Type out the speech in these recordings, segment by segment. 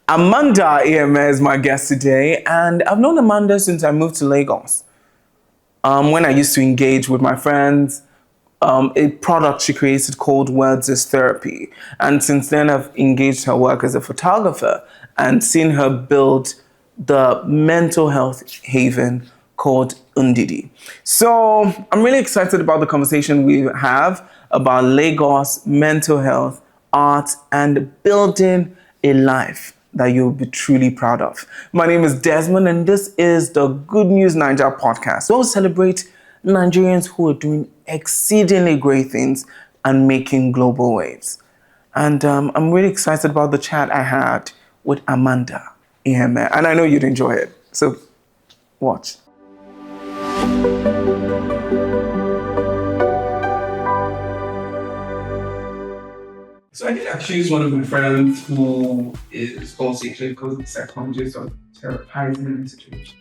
Amanda Iheme is my guest today, and I've known Amanda since I moved to Lagos. When I used to engage with my friends, a product she created called Words is Therapy. And since then, I've engaged her work as a photographer and seen her build the mental health haven called Undidi. So I'm really excited about the conversation we have about Lagos, mental health, art, and building a life that you'll be truly proud of. My name is Desmond, and this is the Good News Niger podcast. We'll celebrate Nigerians who are doing exceedingly great things and making global waves. And I'm really excited about the chat I had with Amanda Iheme, and I know you'd enjoy it. So watch. So I did accuse one of my friends who is also a clinical psychologist of therapizing the situation.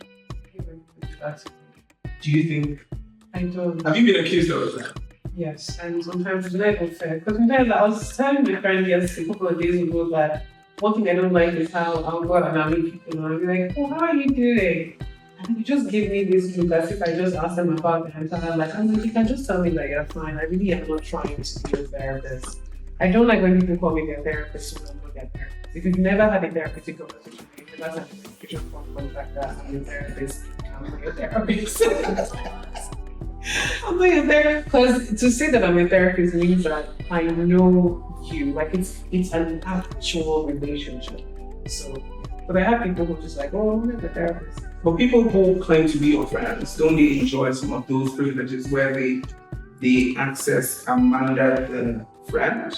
Do you think? I don't. Have you been accused of that? Yes, and sometimes it's not unfair. Because sometimes I was telling my friend yesterday, a couple of days ago, that one thing I don't like is how I'll go out and I'll meet people and I'll be like, oh, how are you doing? And you just give me this look as if I just asked them about the entire life. I'm like, you can just tell me that you're fine. I really am not trying to be a therapist. I don't like when people call me their therapist when I'm not their therapist. If you've never had a therapeutic conversation, if you've never had a conversation like that, I'm your therapist. I'm not your therapist. I'm not your therapist. Because to say that I'm a therapist means that I know you. Like it's an actual relationship. So, but I have people who are just like, oh, I'm not a therapist. But people who claim to be your friends, don't they enjoy some of those privileges where they access Amanda the friend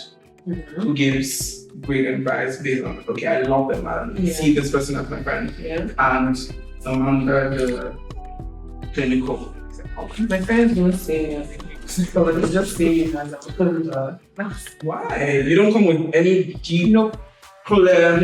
who gives great advice based on, okay, I love them and see this person as my friend. Yeah. And Amanda the clinical. My friends don't see me as a clinical psychologist, they just see me as a clinical. Why? You don't come with any deep, Nope. clear.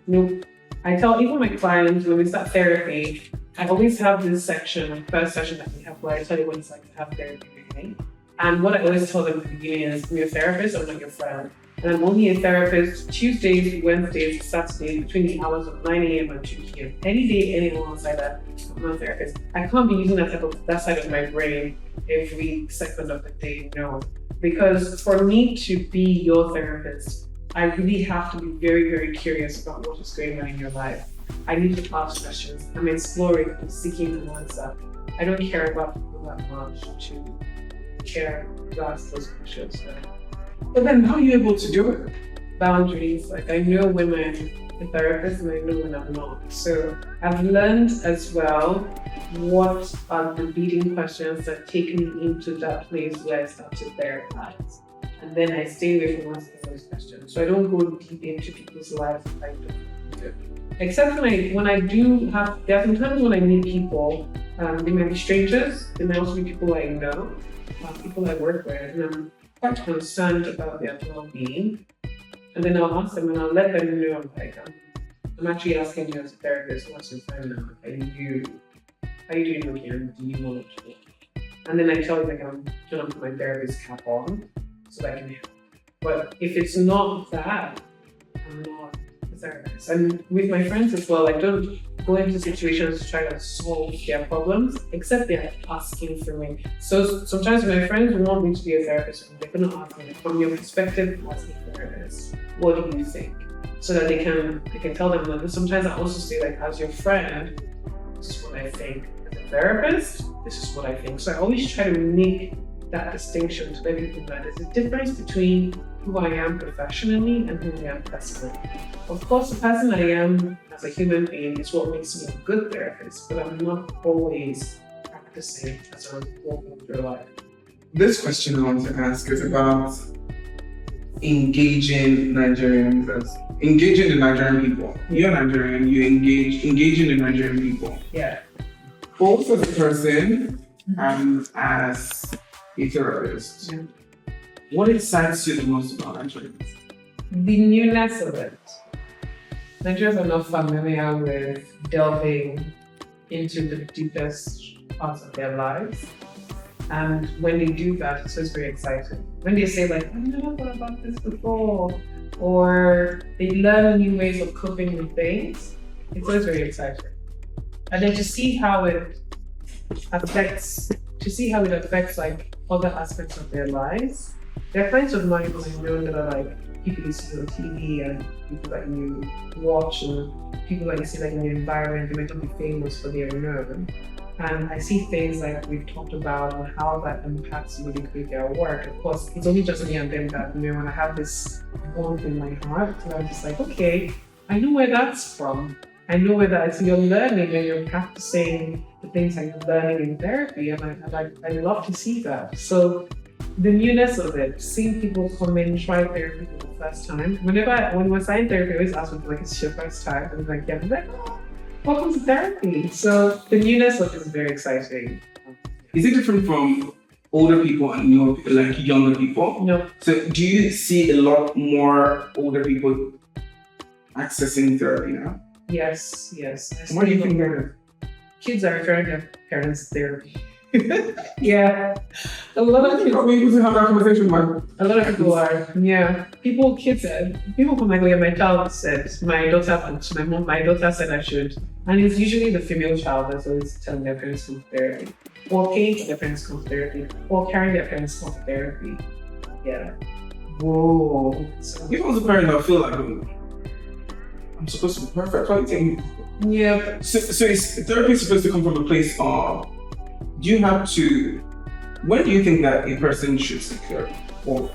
Nope. I tell even my clients when we start therapy, I always have this section, first session that we have, where I tell you what it's like to have therapy beginning. And what I always tell them at the beginning is, I'm your therapist, I'm not your friend. And I'm only a therapist Tuesdays, Wednesdays, Saturdays, between the hours of 9 a.m. and 2 p.m. Any day, anyone outside that, I'm not a therapist. I can't be using that side of my brain every second of the day, no. Because for me to be your therapist, I really have to be very, very curious about what is going on in your life. I need to ask questions. I'm exploring, I'm seeking an answer. I don't care about people that much to care to ask those questions. But then how are you able to do it? Boundaries. Like I know when I'm a therapist and I know when I'm not. So I've learned as well what are the leading questions that take me into that place where I start to therapize. And then I stay away from asking those questions. So I don't go deep into people's lives if I don't. Except when I do have, there are some times when I meet people, they might be strangers, they might also be people I know, people I work with, and I'm quite concerned about their well-being. And then I'll ask them and I'll let them know, I'm actually asking you as a therapist, what's your time now? Are you doing okay? And do you want to? And then I tell you, I'm trying to put my therapist cap on so that I can help. But if it's not that, I'm not a therapist. And with my friends as well, I don't go into situations to try to solve their problems, except they're asking for me. So sometimes my friends want me to be a therapist, they're going to ask me, from your perspective as a therapist, what do you think? So that they can tell them that. Sometimes I also say, as your friend, this is what I think. As a therapist, this is what I think. So I always try to make that distinction to let people know there's a difference between who I am professionally and who I am personally. Of course, the person I am as a human being is what makes me a good therapist, but I'm not always practicing as I'm walking through life. This question I want to ask is about engaging the Nigerian people. You're Nigerian, you engaging the Nigerian people. Yeah. Both as a person and as a therapist. Yeah. What excites you the most about Nigerians? The newness of it. Nigerians are not familiar with delving into the deepest parts of their lives. And when they do that, it's just very exciting. When they say, I've never thought about this before, or they learn new ways of coping with things. It's always very exciting. And then to see how it affects like other aspects of their lives. There are friends of mine who I know that are like people you see on TV and people that you watch and people that you see like in your environment. They might not be famous, but they are known. And I see things like we've talked about and how that impacts really great their work. Of course, it's only just me and them that when I have this bond in my heart, and I'm just like, okay, I know where that's from. I know where that is. So you're learning and you're practicing the things that you're learning in therapy, and I love to see that. So the newness of it, seeing people come in, try therapy for the first time. When we're starting therapy, I always ask them like, "It's your first time?" And I'm like, "Yeah." I'm like, "Oh, welcome to therapy." So the newness of it is very exciting. Is it different from older people and newer people, like younger people? No. So do you see a lot more older people accessing therapy now? Yes. What do you think that is? Kids are referring to parents' therapy. Yeah. A lot of kids. Are we able to have that conversation, man? A lot of people are, yeah. People come like, my child said, my daughter said I should. And it's usually the female child that's always telling their parents to come to therapy, or paying for their parents to come to therapy, or carrying their parents to come to therapy. Yeah. Whoa. So, If I was a parent, I would feel like I'm supposed to be perfect. What are you saying? yeah. So is therapy supposed to come from a place of, when do you think that a person should seek therapy? Or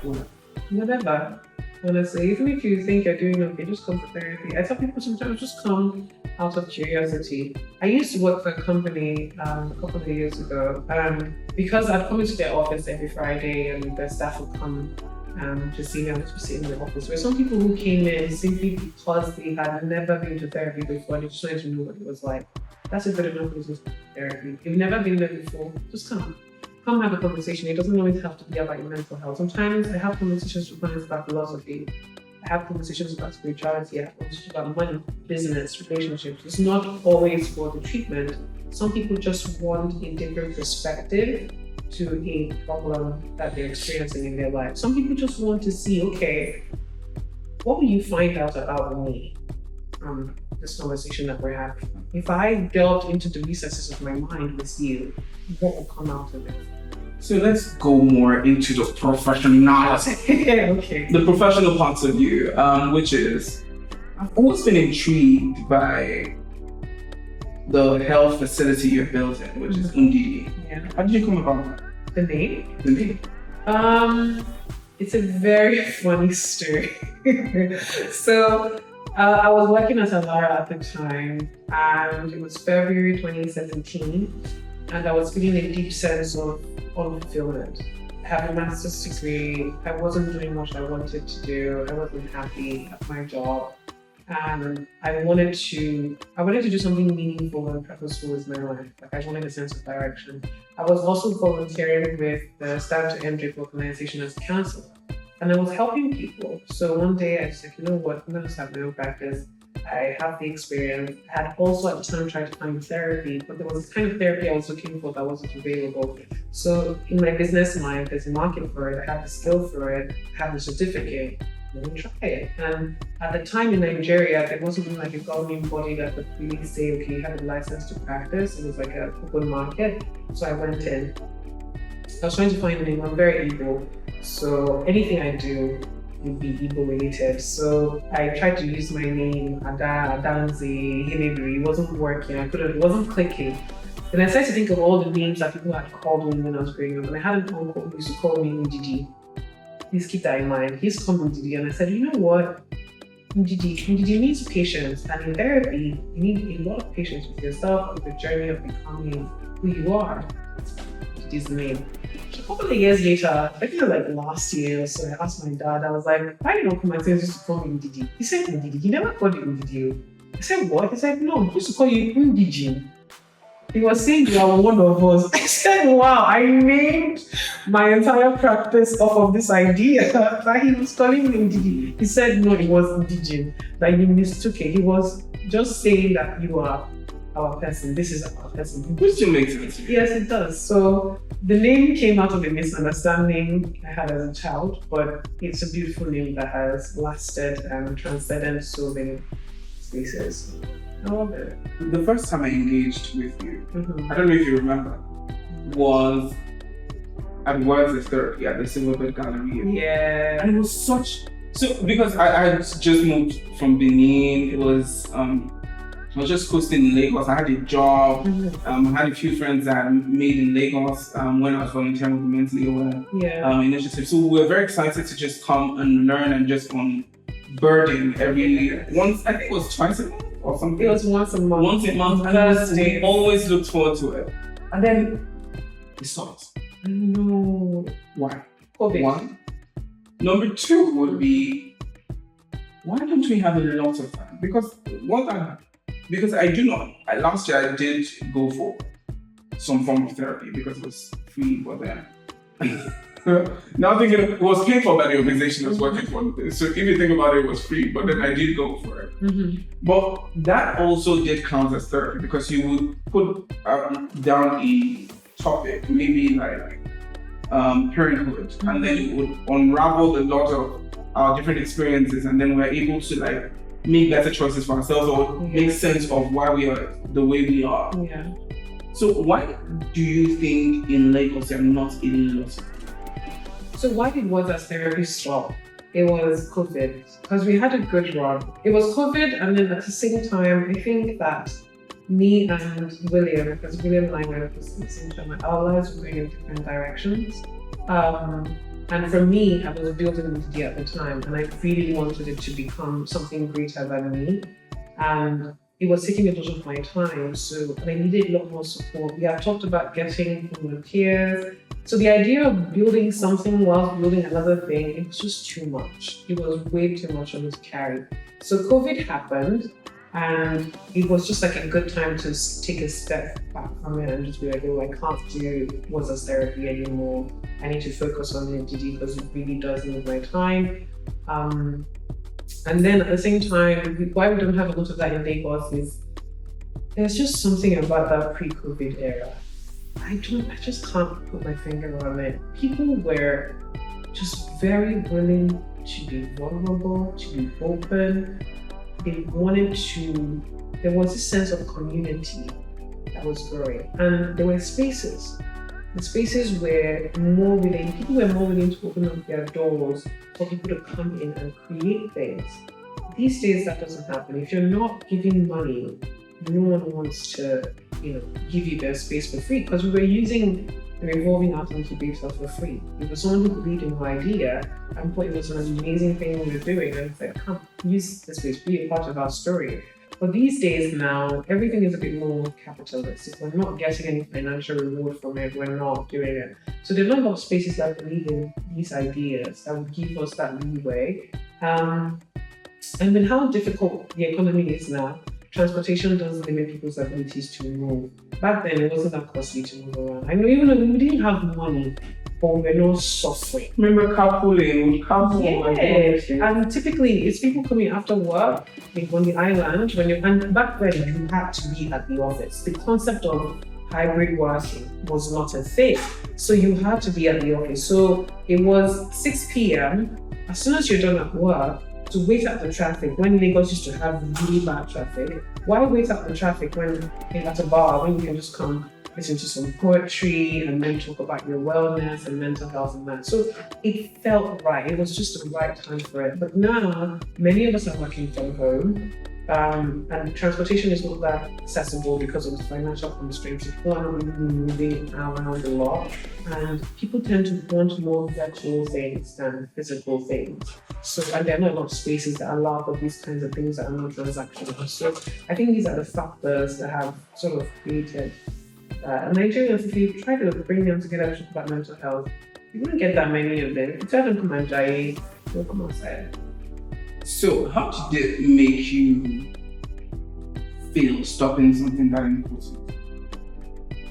Whatever. Honestly, even if you think you're doing okay, just come for therapy. I tell people sometimes just come out of curiosity. I used to work for a company a couple of years ago, because I'd come into their office every Friday and the staff would come to see me. I was sitting in the office. There were some people who came in simply because they had never been to therapy before. They just wanted to know what it was like. That's a good enough reason for therapy. If you've never been there before, just come. Come have a conversation. It doesn't always have to be about your mental health. Sometimes I have conversations with clients about philosophy. I have conversations about spirituality. I have conversations about money, business, relationships. It's not always for the treatment. Some people just want a different perspective to a problem that they're experiencing in their life. Some people just want to see, okay, what will you find out about me from this conversation that we're having? If I delved into the recesses of my mind with you, what will come out of it? So let's go more into the professionality. Okay. The professional parts of you, which is, I've always been intrigued by the health facility you're building, which is Undidi. Yeah. How did you come about that? The name? The name? It's a very funny story. So, I was working as a lawyer at the time, and it was February 2017, and I was feeling a deep sense of unfulfillment. I have a master's degree. I wasn't doing what I wanted to do. I wasn't happy at my job, and I wanted to do something meaningful and purposeful with my life. Like, I wanted a sense of direction. I was also volunteering with the Stand to End Rape organization as a counselor. And I was helping people. So one day I said, you know what, I'm gonna start my own practice. I have the experience. I had also at the time tried to find therapy, but there was the kind of therapy I was looking for that wasn't available. So in my business mind, there's a market for it. I have the skill for it. I have the certificate. Let me try it. And at the time in Nigeria, there wasn't like a government body that could really say, okay, you have a license to practice. It was like an open market. So I went in. I was trying to find a name. I'm very Igbo. So anything I do would be Igbo related. So I tried to use my name, Adanze, Iheme. It wasn't working. It wasn't clicking. Then I started to think of all the names that people had called me when I was growing up. And I had an uncle who used to call me Ndidi. Please keep that in mind. He's called me Ndidi. And I said, you know what? Ndidi means patience. And in therapy, you need a lot of patience with yourself, with the journey of becoming who you are. Ndidi's the name. A couple of years later, I think like last year or so, I asked my dad, I was like, why do you not come and say you used to call me Ndidi? He said Ndidi. He never called you Ndidi. I said, what? He said, no, he used to call you Ndidi. He was saying you are one of us. I said, wow, I named my entire practice off of this idea that he was calling me Ndidi. He said, no, it was Ndidi, that you mistook it. He was just saying that you are our person. This is our person. Which still makes sense. Yes, it does. So the name came out of a misunderstanding I had as a child, but it's a beautiful name that has lasted and transcended so many spaces. I love it. The first time I engaged with you, Mm-hmm. I don't know if you remember, was at Words of Therapy at the Silverbird Gallery. Yeah. And it was such... So, because I had just moved from Benin, it was... I was just coasting in Lagos. I had a job. Mm-hmm. I had a few friends that I made in Lagos when I was volunteering with the Mentally Aware initiative. So we were very excited to just come and learn and just burden once, I think it was twice a month or something. It was once a month. Once a month. And we always looked forward to it. And then it stopped. No. Why? COVID. One. Number two would be, why don't we have a lot of time? Because I do not. Last year I did go for some form of therapy because it was free, but then now thinking it was paid for by the organization I was working for. So if you think about it, it was free, but then I did go for it. Mm-hmm. But that also did count as therapy because you would put down a topic, maybe like parenthood, and then it would unravel a lot of our different experiences, and then we're able to like make better choices for ourselves or make sense of why we are the way we are. Yeah. So why do you think in Lagos there are not a lot? So why did Words as Therapy stop? It was COVID, because we had a good run. It was COVID, and then at the same time, I think that me and William, because William and I were at the same time, our lives were going in different directions. And for me, I was building media at the time, and I really wanted it to become something greater than me. And it was taking a lot of my time, so I needed a lot more support. We have talked about getting volunteers. So the idea of building something while building another thing, it was just too much. It was way too much on this carry. So COVID happened, and it was just like a good time to take a step back from it and just be like, oh, I can't do Words as Therapy anymore. I need to focus on NTD because it really does need my time. And then at the same time, why we don't have a lot of that in Lagos is there's just something about that pre-COVID era. I just can't put my finger on it. People were just very willing to be vulnerable, to be open. They wanted to, there was this sense of community that was growing. And there were spaces where people were more willing to open up their doors for people to come in and create things. These days that doesn't happen. If you're not giving money, no one wants to, give you their space for free, because we were using the revolving art incubator for free. It was someone who believed in my idea and thought it was an amazing thing we were doing, and said, come, use this space, be a part of our story. But these days now, everything is a bit more capitalist. If we're not getting any financial reward from it, we're not doing it. So there are not a lot of spaces that believe in these ideas that would give us that leeway. And with how difficult the economy is now, transportation does limit people's abilities to move. Back then, it wasn't that costly to move around. I know even though we didn't have money, but we were not suffering. Remember carpooling? Yeah, and typically it's people coming after work on the island. And back then you had to be at the office. The concept of hybrid working was not a thing, so you had to be at the office. So it was 6 p.m. As soon as you're done at work, to wait up the traffic when Lagos used to have really bad traffic. Why wait up the traffic when you're at a bar when you can just come listen to some poetry and then talk about your wellness and mental health and that. So it felt right. It was just the right time for it. But now many of us are working from home. And transportation is not that accessible because of the financial constraints. People are not really moving around a lot, and people tend to want more virtual things than physical things. So, and there are not a lot of spaces that allow for these kinds of things that are not transactional. So, I think these are the factors that have sort of created Nigerians. If you try to bring them together to talk about mental health, you won't get that many of them. If you tell them come and die, they'll come outside. So how did it make you feel stopping something that important?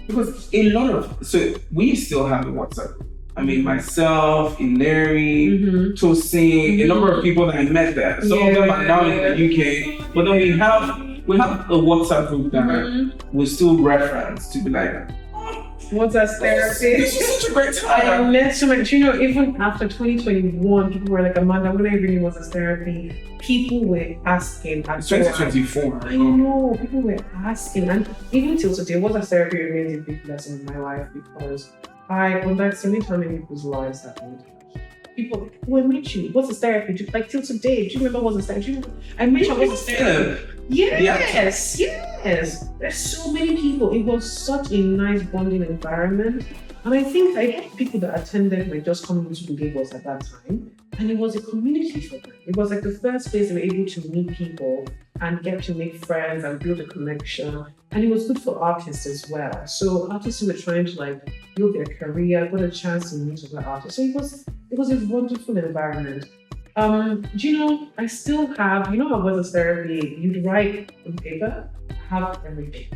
Because we still have a WhatsApp. I mean, myself, Larry, Tosin, a number of people that I met there. Some of them are now in the UK, but then we have we have a WhatsApp group that we still reference to be like, what's that therapy? This was such a great I time. met so much. You know, even after 2021, people were like, Amanda, when I really was a therapy, people were asking. It's 2024. I know, people were asking. And even till today, what's a therapy remains a big lesson in my life because I underestimate how many people's lives have been touched. People like, oh, I met you. What's a therapy? Like till today, do you remember what's a therapy? I met you. What's a therapy? Yes. There's so many people. It was such a nice bonding environment. And I think I had people that attended my just coming to Lagos at that time. And it was a community for them. It was like the first place they were able to meet people and get to make friends and build a connection. And it was good for artists as well. So artists who were trying to like build their career got a chance to meet other artists. So it was a wonderful environment. Do you know, I still have, you know, I was a therapy, you'd write on paper, have everything.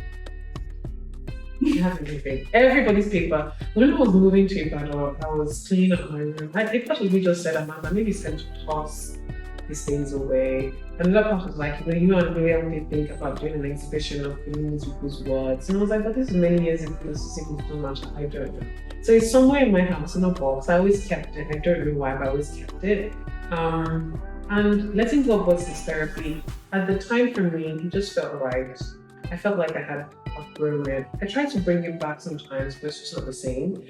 You have everything. Everybody's paper. When I was moving to Ibadan, I was cleaning up my room. I thought we just said, Amanda, maybe it's time to toss these things away. And another part was like, you and Maria only think about doing an exhibition of feelings people's words. And I was like, but this is many years ago, this is so much, I don't know. So it's somewhere in my house in a box. I always kept it. I don't know why, but I always kept it. And letting go of voices therapy, at the time for me, it just felt right. I felt like I had outgrown it. I tried to bring it back sometimes, but it's just not the same.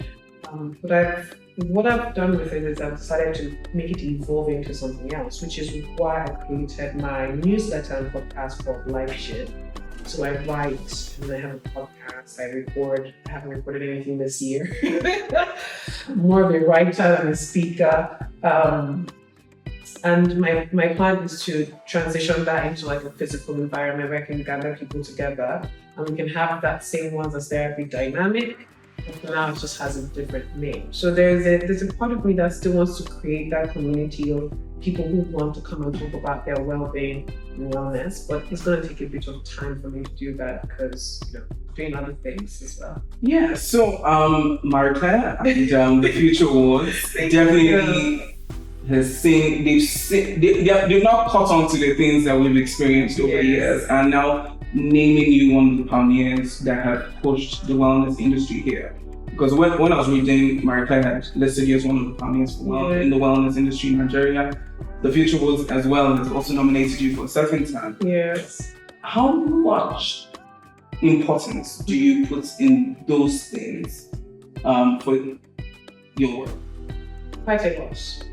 But what I've done with it is I've decided to make it evolve into something else, which is why I created my newsletter and podcast called Life Shit. So I write and I have a podcast, I record. I haven't recorded anything this year. I'm more of a writer than a speaker. And my plan is to transition that into like a physical environment where I can gather people together and we can have that same ones as therapy dynamic, but now it just has a different name. So there's a part of me that still wants to create that community of people who want to come and talk about their well-being and wellness, but it's going to take a bit of time for me to do that because, you know, doing other things as well. Yeah, so Marta and the Future Awards definitely has seen, they've not caught on to the things that we've experienced over the years, and now naming you one of the pioneers that have pushed the wellness industry here. Because when I was reading, Marta had listed you as one of the pioneers for in the wellness industry in Nigeria. The Future Awards as well has also nominated you for a second time. Yes. How much importance do you put in those things for your work? Quite a lot.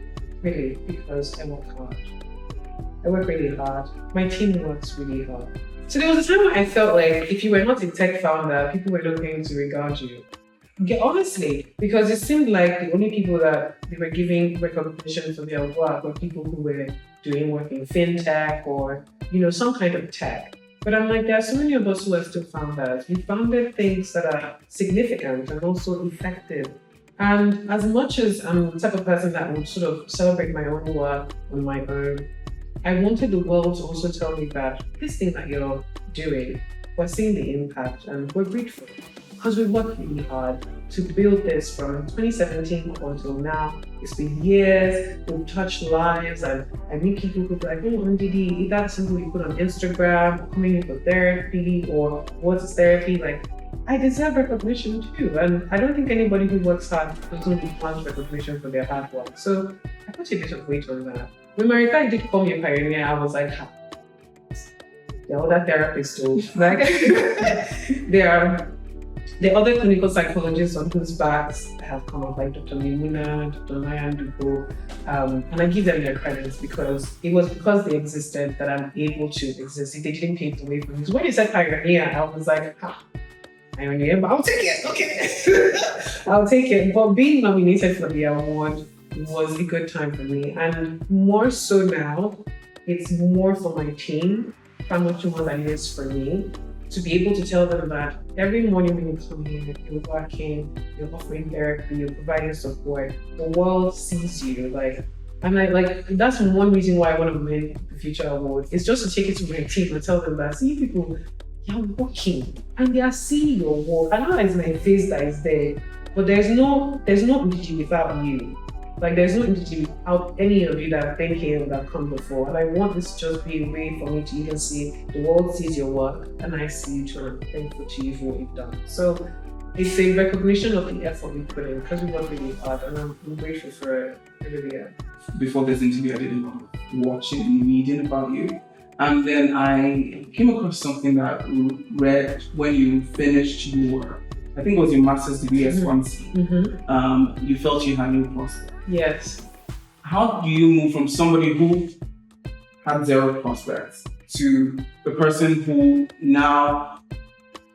Really, because I work hard. I work really hard. My team works really hard. So there was a time when I felt like if you were not a tech founder, people were not going to regard you. Honestly, because it seemed like the only people that they were giving recognition for their work were people who were doing work in fintech or, you know, some kind of tech. But I'm like, there are so many of us who are still founders. We founded things that are significant and also effective. And as much as I'm the type of person that would sort of celebrate my own work on my own, I wanted the world to also tell me that this thing that you're doing, we're seeing the impact and we're grateful. Because we worked really hard to build this from 2017 up until now. It's been years, we've touched lives, and I meet people who be like, oh, Ndidi, is that something you put on Instagram, or coming in for therapy, or what's therapy? Like, I deserve recognition too, and I don't think anybody who works hard doesn't want recognition for their hard work. So I put a bit of weight on that. When Marika did call me a pioneer, I was like, there are other therapists too. Like, there are the other clinical psychologists on whose backs have come up, like Dr. Mimuna, Dr. Maya Nduko, and I give them their credits because it was because they existed that I'm able to exist. If they didn't pave the way for me. So when you said pioneer, I was like, pioneer, but I'll take it, okay. I'll take it. But being nominated for the award was a good time for me. And more so now, it's more for my team, how much more than it is for me, to be able to tell them that every morning when you come here, you're working, you're offering therapy, you're providing support, the world sees you. That's one reason why I want to win the Future Award. It's just to take it to my team and tell them that, see people, you're working and they are seeing your work. I know it's my face that is there, but there's no Ndidi without you. Like there's no entity out any of you that are thinking that come before. And I want this to just be a way for me to even see the world sees your work and I see you too, and I'm thankful to you for what you've done. So it's a recognition of the effort we put in because we work really hard, and I'm grateful for it. I really am. Before this interview, I did a lot of watching and reading about you. And then I came across something that I read when you finished your, I think it was your master's degree at Swansea. You felt you had no prospect. Yes. How do you move from somebody who had zero prospects to the person who now,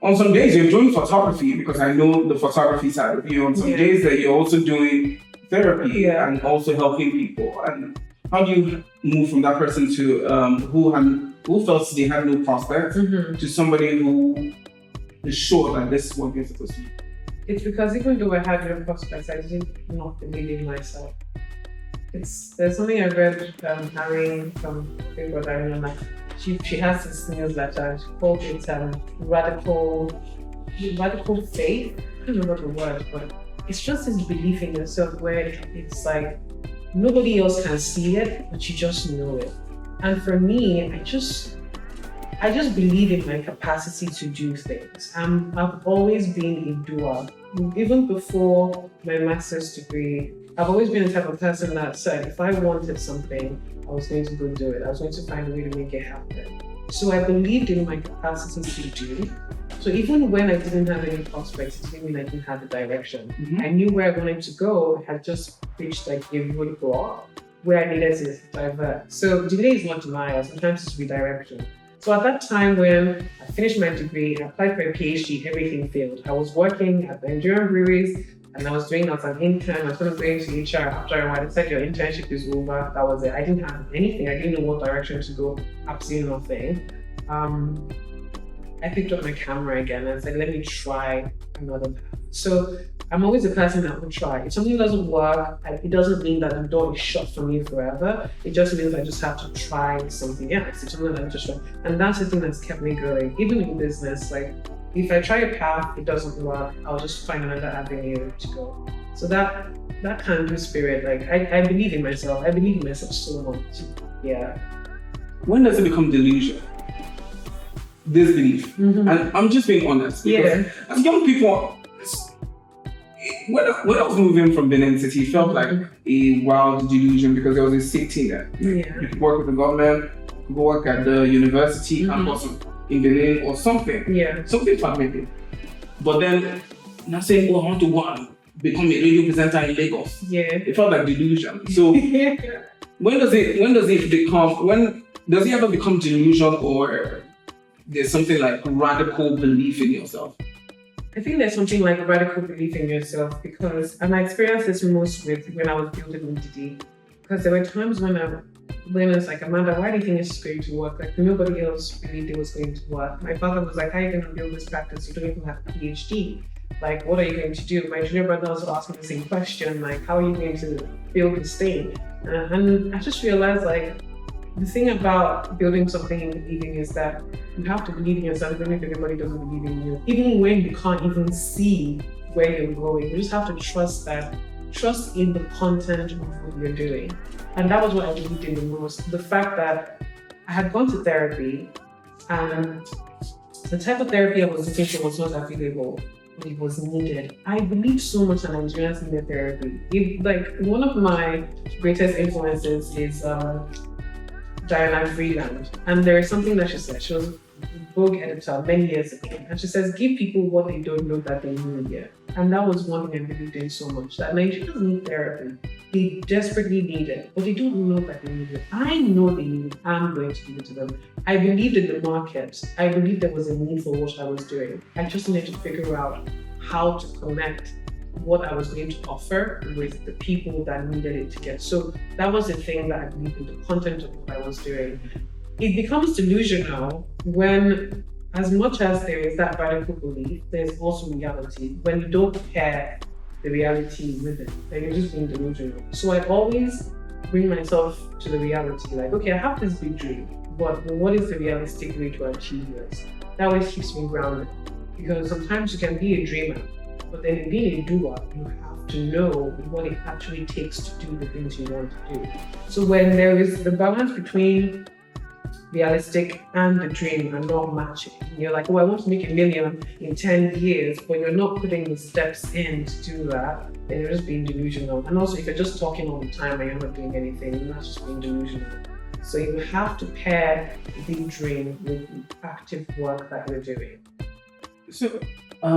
on some days you're doing photography, because I know the photography side of you, on some days that you're also doing therapy and also helping people. And how do you move from that person to who felt they had no prospects to somebody who is sure that this is what you're supposed to do? It's because even though I had no prospects, I did not believe in myself. There's something I read Harry from Big Brother, and like she has this newsletter. She called it radical faith. I don't know what the word, but it's just this belief in yourself where it's like nobody else can see it, but you just know it. And for me, I just believe in my capacity to do things. I've always been a doer. Even before my master's degree, I've always been the type of person that said if I wanted something, I was going to go do it. I was going to find a way to make it happen. So I believed in my capacity to do. So even when I didn't have any prospects, it didn't mean I didn't have the direction. I knew where I wanted to go. I had just reached like a roadblock where I needed to divert. So delay is not denial, sometimes it's redirection. So at that time when I finished my degree, I applied for a PhD, everything failed. I was working at the Nigerian breweries and I was doing that as an intern. I was going to go into HR after a while. They said your internship is over. That was it. I didn't have anything. I didn't know what direction to go. Absolutely nothing. I picked up my camera again and said, let me try another path. So I'm always a person that will try. If something doesn't work, it doesn't mean that the door is shut for me forever. It just means I just have to try something else. It's something that I just try. And that's the thing that's kept me going. Even in business, like if I try a path, it doesn't work, I'll just find another avenue to go. So that can-do spirit, like I believe in myself. I believe in myself so much. Yeah. When does it become delusion? Disbelief. And I'm just being honest, because as young people, when I was moving from Benin City, it felt like a wild delusion because there was a safety net. You could work with the government, you could work at the university campus in Benin or something. Something family. But then, not saying, I want to become a radio presenter in Lagos. It felt like delusion. So when does it ever become delusion, or there's something like radical belief in yourself? I think there's something like a radical belief in yourself because, and I experienced this most when I was building MDD, because there were times when I was like, Amanda, why do you think it's going to work? Like nobody else believed it was going to work. My father was like, how are you going to build this practice? You don't even have a PhD. Like, what are you going to do? My junior brother also asked me the same question, like, how are you going to build this thing? And I just realized, like, the thing about building something and believing is that you have to believe in yourself even if everybody doesn't believe in you. Even when you can't even see where you're going, you just have to trust in the content of what you're doing. And that was what I believed in the most. The fact that I had gone to therapy and the type of therapy I was looking for was not available, but it was needed. I believe so much that Nigerians need therapy. Like one of my greatest influences is Diana Freeland, and there is something that she said. She was a Vogue editor many years ago, and she says, give people what they don't know that they need yet. And that was one thing I believed in so much, that Nigerians need therapy. They desperately need it, but they don't know that they need it. I know they need it. I'm going to give it to them. I believed in the market. I believed there was a need for what I was doing. I just needed to figure out how to connect what I was going to offer with the people that needed it to get. So that was the thing that I believed in, the content of what I was doing. It becomes delusional when, as much as there is that radical belief, there's also reality. When you don't pair the reality with it, then you're just being delusional. So I always bring myself to the reality, like, okay, I have this big dream, but what is the realistic way to achieve this? That always keeps me grounded. Because sometimes you can be a dreamer, but then in being a doer, you have yourself to know what it actually takes to do the things you want to do. So when there is the balance between realistic and the dream are not matching, you're like, oh, I want to make $1 million in 10 years, but you're not putting the steps in to do that, then you're just being delusional. And also, if you're just talking all the time and you're not doing anything, you're not just being delusional. So you have to pair the dream with the active work that you're doing. So,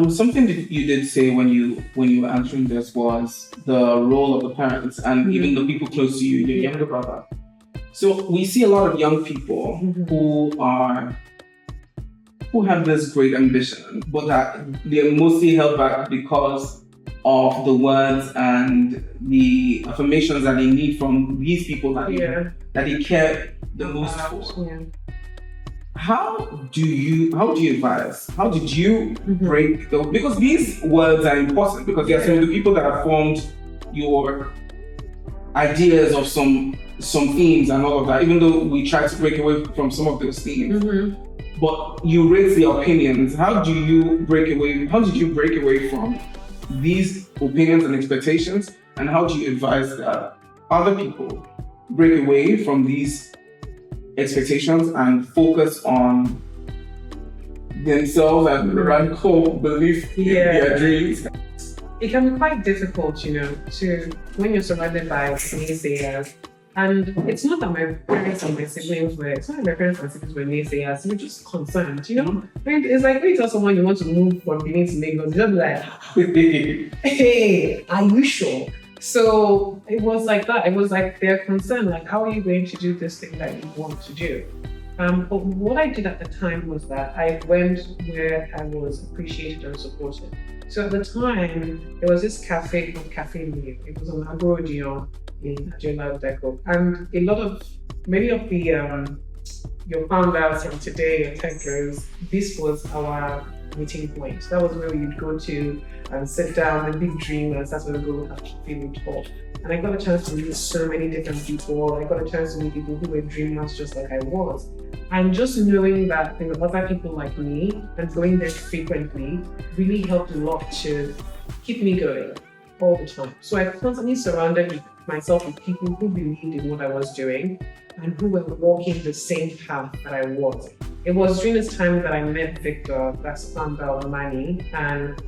something that you did say when you were answering this was the role of the parents and even the people close to you, your younger brother. So we see a lot of young people who have this great ambition, but that they're mostly held back because of the words and the affirmations that they need from these people that they care the most for. Yeah. How do you advise? How did you break those? Because these words are important because they are some of the people that have formed your ideas of some themes and all of that, even though we try to break away from some of those themes. But you raise the opinions. How did you break away from these opinions and expectations? And how do you advise that other people break away from these expectations and focus on themselves and radical belief in their dreams? It can be quite difficult, to when you're surrounded by naysayers. And it's not that my parents and my siblings were naysayers, we're just concerned, It's like when you tell someone you want to move from Benin to Lagos, you're just like, hey, are you sure? So it was like that. It was like they're concerned, like, how are you going to do this thing that you want to do? But what I did at the time was that I went where I was appreciated and supported. So at the time, there was this cafe called Cafe New. It was on Agorodion in Adiola Deco. And many of the your founders from today, your tech girls, this was our meeting point. That was where we'd go to and sit down and big dreamers. That's where we go have coffee and talk. And I got a chance to meet so many different people. I got a chance to meet people who were dreamers just like I was. And just knowing that there were other people like me and going there frequently really helped a lot to keep me going all the time. So I constantly surrounded myself with people who believed in what I was doing and who were walking the same path that I was. It was during this time that I met Victor, that's founder of Money, and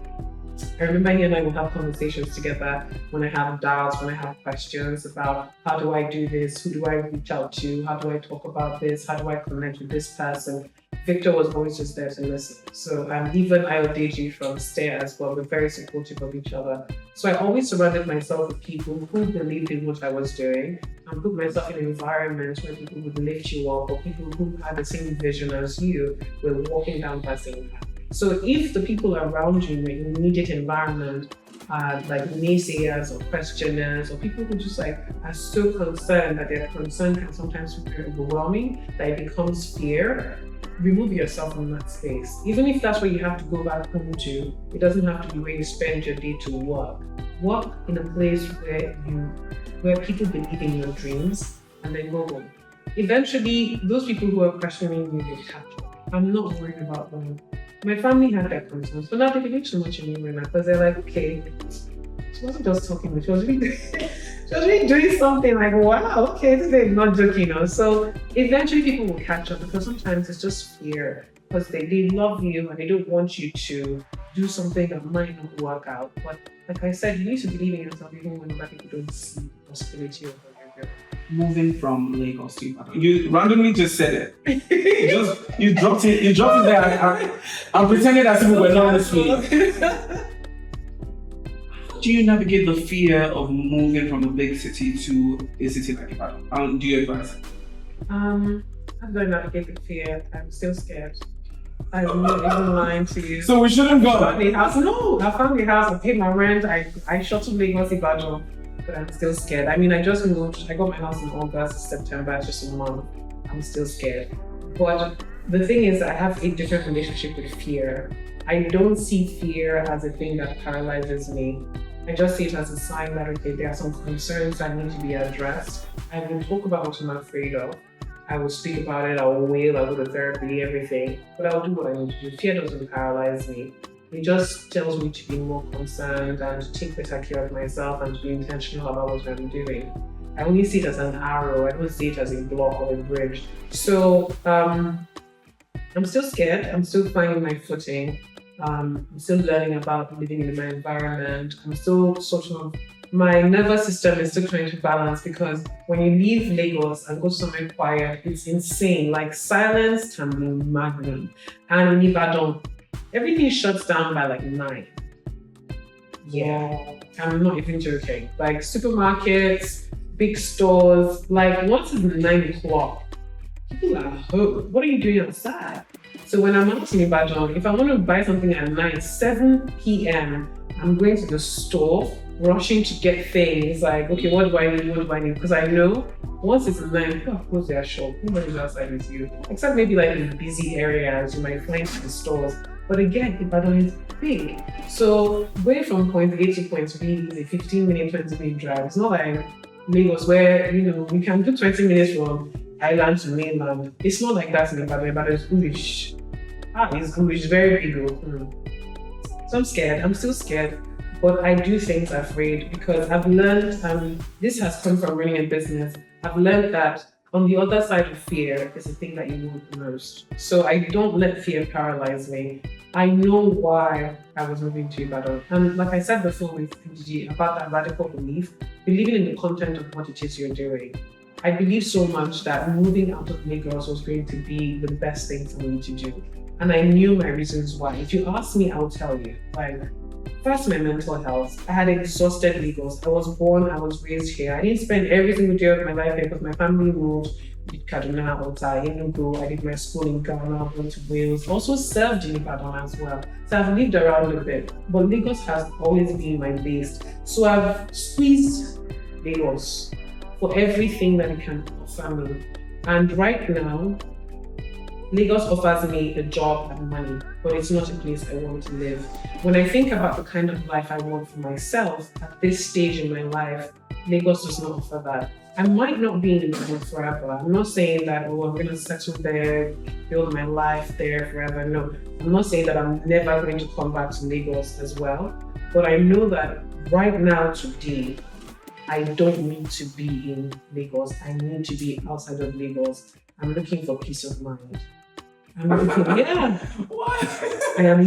I remember he and I would have conversations together when I have doubts, when I have questions about how do I do this, who do I reach out to, how do I talk about this, how do I connect with this person. Victor was always just there to listen. So even Ayodeji from Stare as well, we're very supportive of each other. So I always surrounded myself with people who believed in what I was doing and put myself in environments where people would lift you up or people who had the same vision as you were walking down that same path. So if the people around you in your immediate environment are like naysayers or questioners or people who just like are so concerned that their concern can sometimes be very overwhelming, that it becomes fear, remove yourself from that space. Even if that's where you have to go back home to, it doesn't have to be where you spend your day to work. Work in a place where people believe in your dreams and then go home. Eventually, those people who are questioning you will catch up. I'm not worried about them. My family had their concerns, but now they believe so much in me right now because they're like, okay, she wasn't just talking, but she was really doing something like, wow, okay, this is not joking, So eventually people will catch up because sometimes it's just fear because they love you and they don't want you to do something that might not work out. But like I said, you need to believe in yourself even when other people don't see the possibility of what you're doing. Moving from Lagos to Ibadan. You randomly just said it. you dropped it there. I'm pretending as if we were not listening. How do you navigate the fear of moving from a big city to a city like Ibadan? Do you advise? How do I navigate the fear? I'm still scared. I'm not even lying to you. So we shouldn't go. Family house. No, I found the house. I paid my rent. I shuttled Lagos Ibadan. But I'm still scared. I mean, I just moved. I got my house in August, September, it's just a month. I'm still scared. But the thing is, I have a different relationship with fear. I don't see fear as a thing that paralyzes me. I just see it as a sign that, okay, there are some concerns that need to be addressed. I will talk about what I'm afraid of. I will speak about it, I will wail, I will go to therapy, everything. But I'll do what I need to do. Fear doesn't paralyze me. It just tells me to be more concerned and to take better care of myself and to be intentional about what I'm doing. I only see it as an arrow. I don't see it as a block or a bridge. So I'm still scared. I'm still finding my footing. I'm still learning about living in my environment. I'm still my nervous system is still trying to balance, because when you leave Lagos and go somewhere quiet, it's insane. Like, silence can be maddening. And in Ibadan, everything shuts down by like 9. Yeah, I'm not even joking. Like, supermarkets, big stores, like, once it's 9 o'clock, people are home. What are you doing outside? So when I'm out in Ibadan, if I want to buy something at 7 p.m., I'm going to the store, rushing to get things like, okay, what do I need? What do I need? Because I know once it's 9, people have closed their shop. Nobody's outside with you. Except maybe like in busy areas, you might find the stores. But again, Ibadan is big. So going from point A to point B is a 15-minute, 20-minute drive. It's not like Lagos where, you can do 20 minutes from island to mainland. It's not like that in Ibadan. Ibadan is English. It's English, very big. So I'm scared. I'm still scared. But I do things afraid, because I've learned, this has come from running a business. I've learned that on the other side of fear is the thing that you want most. So I don't let fear paralyze me. I know why I was moving to Ibadan. And like I said before with PGG about that radical belief, believing in the content of what it is you're doing. I believe so much that moving out of Lagos was going to be the best thing for me to do. And I knew my reasons why. If you ask me, I'll tell you. Like, first, my mental health. I had exhausted Lagos. I was born, I was raised here. I didn't spend every single day of my life here because my family moved. I did Kaduna, Ota, Enugu. I did my school in Ghana, went to Wales. Also served in Ibadan as well. So I've lived around a bit. But Lagos has always been my base. So I've squeezed Lagos for everything that it can offer me. And right now, Lagos offers me a job and money, but it's not a place I want to live. When I think about the kind of life I want for myself at this stage in my life, Lagos does not offer that. I might not be in Ibadan forever. I'm not saying that, I'm going to settle there, build my life there forever. No, I'm not saying that I'm never going to come back to Lagos as well. But I know that right now, today, I don't need to be in Lagos. I need to be outside of Lagos. I'm looking for peace of mind. I am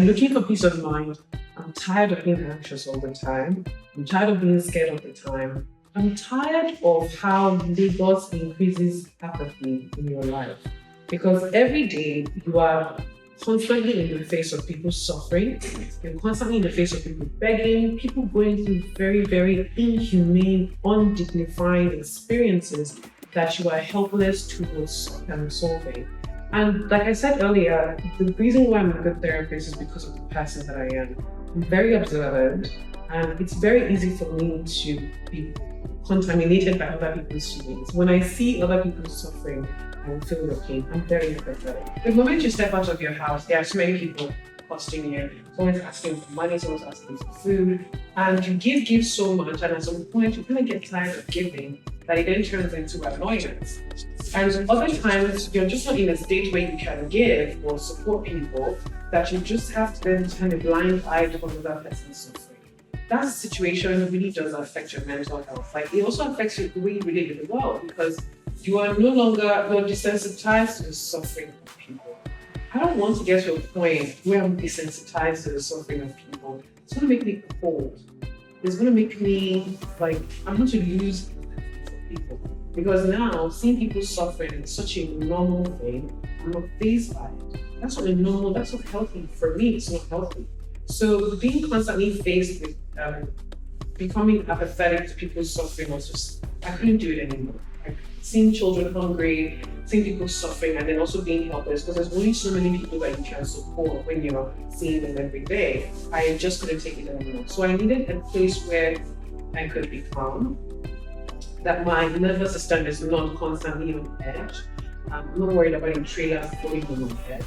looking for peace of mind. I'm tired of being anxious all the time. I'm tired of being scared all the time. I'm tired of how Lagos increases apathy in your life. Because every day you are constantly in the face of people suffering. You're constantly in the face of people begging, people going through very, very inhumane, undignified experiences that you are helpless towards solving. And like I said earlier, the reason why I'm a good therapist is because of the person that I am. I'm very observant, and it's very easy for me to be contaminated by other people's feelings. When I see other people suffering, I will feel your pain. I'm very empathetic. The moment you step out of your house, there are so many people costing you. Someone's asking for money, someone's asking for food, and you give so much, and at some point you kind of get tired of giving, that it then turns into annoyance. And other times, you're just not in a state where you can give or support people, that you just have to then turn a blind eye to another person's suffering. That situation really does affect your mental health. Like, it also affects the way you relate to the world, because you are no longer, you're desensitized to the suffering of people. I don't want to get to a point where I'm desensitized to the suffering of people. It's going to make me cold. It's going to make me, like, I'm going to lose people. Because now, seeing people suffering is such a normal thing. I'm not fazed by it. That's not healthy. For me, it's not healthy. So being constantly faced with becoming apathetic to people's suffering was just, I couldn't do it anymore. Like, seeing children hungry, seeing people suffering, and then also being helpless, because there's only so many people that you can support when you're seeing them every day. I just couldn't take it anymore. So I needed a place where I could be calm, that my nervous system is not constantly on edge. I'm not worried about a trailer falling on my head.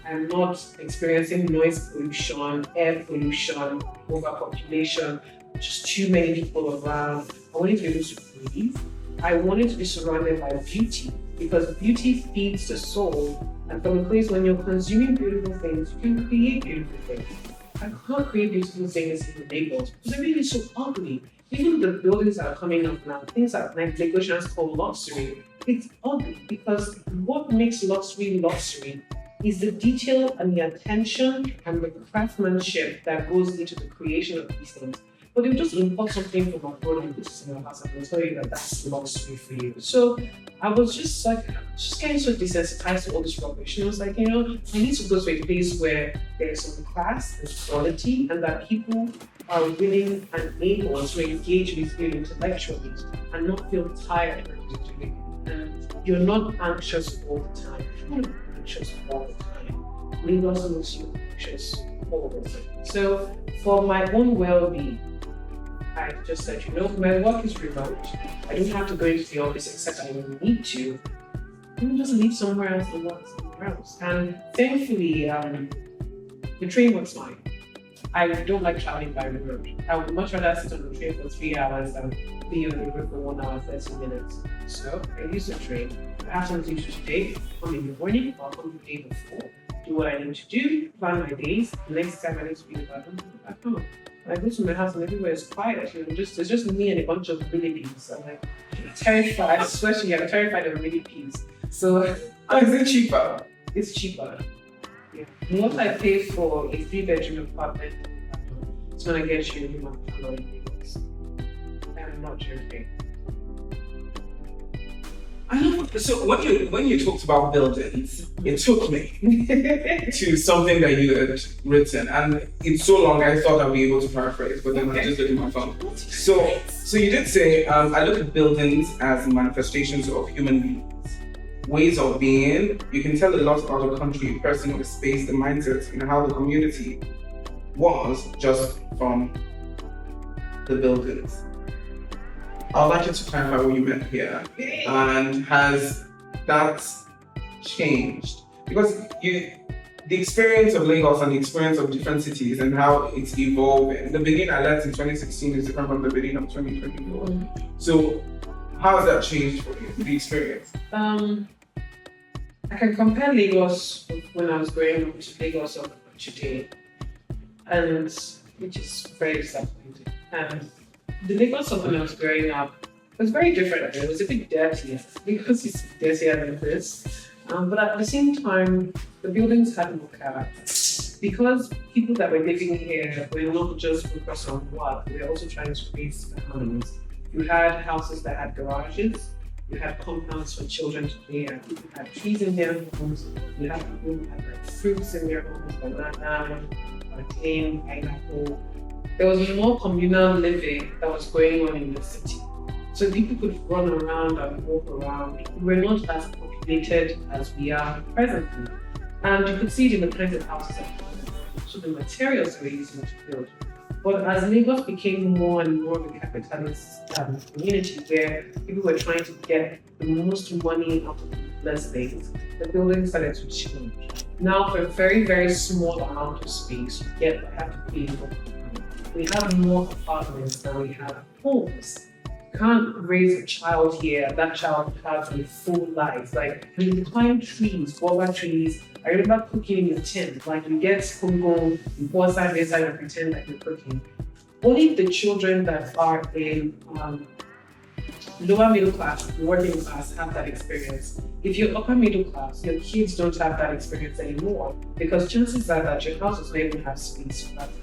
I'm not experiencing noise pollution, air pollution, overpopulation, just too many people around. I wanted to be able to breathe. I wanted to be surrounded by beauty, because beauty feeds the soul. And from a place when you're consuming beautiful things, you can create beautiful things. I can't create beautiful things in Lagos because everything is so ugly. Even the buildings that are coming up now, things that like Lagosians call luxury, it's ugly because what makes luxury is the detail and the attention and the craftsmanship that goes into the creation of these things. But they'll just import something from abroad and put it in your house and they'll tell you that that's luxury for you. So I was just like, just getting so desensitized to all this rubbish. And I was like, you know, I need to go to a place where there's some class and quality and that people are willing and able to engage with you intellectually and not feel tired when you're doing it. And you're not anxious all the time. You're not anxious all the time. Lagos makes you anxious all the time. So for my own well-being, I just said, you know, my work is remote. I don't have to go into the office except I need to. Let me just leave somewhere else and work somewhere else. And thankfully, the train works fine. I don't like traveling by the road. I would much rather sit on the train for 3 hours than be on the road for 1 hour, 30 minutes. So I use the train. I have something to do today, come in the morning or come the day before, do what I need to do, plan my days. The next time I need to be in Ibadan, go back home. I go to my house and everywhere is quiet. You know, it's just me and a bunch of millipedes. I'm like terrified. I swear to you, I'm terrified of millipedes. So Is it cheaper? it's cheaper. Yeah. What I pay for a 3-bedroom apartment, it's gonna get you in my family. I'm not joking. I know. So when you talked about buildings, it took me to something that you had written, and it's so long I thought I'd be able to paraphrase, but then I just looked at my phone. So you did say I look at buildings as manifestations of human beings, ways of being. You can tell a lot about a country, person, or a space, the mindset, and how the community was just from the buildings. I'd like you to clarify what you meant here, and has that changed? Because the experience of Lagos and the experience of different cities and how it's evolving. The beginning I left in 2016 is different from the beginning of 2024. So how has that changed for you, the experience? I can compare Lagos when I was growing up to Lagos of today, and which is very disappointing. And the Lagos of when I was growing up was very different. It was a bit dirtier because it's dirtier than this. But at the same time, the buildings had more character. Because people that were living here were not just focused on work, they were also trying to create families. You had houses that had garages, you had compounds for children to play at, you had trees in their homes, you had people who had like fruits in their homes, banana, plantain, pineapple. There was more communal living that was going on in the city. So people could run around and walk around. We were not as populated as we are presently. And you could see it in the kinds of houses that were built. So the materials were using to build. But as Lagos became more and more of a capitalist community where people were trying to get the most money out of less things, the buildings started to change. Now for a very, very small amount of space, you have to pay more. We have more apartments than we have homes. You can't raise a child here, that child has a full life. Like, you climb trees, guava trees. I remember cooking in the tin. Like, you get home, you go outside and pretend like you're cooking. Only the children that are in lower middle class, working class, have that experience. If you're upper middle class, your kids don't have that experience anymore because chances are that your house does not even have space for that to happen.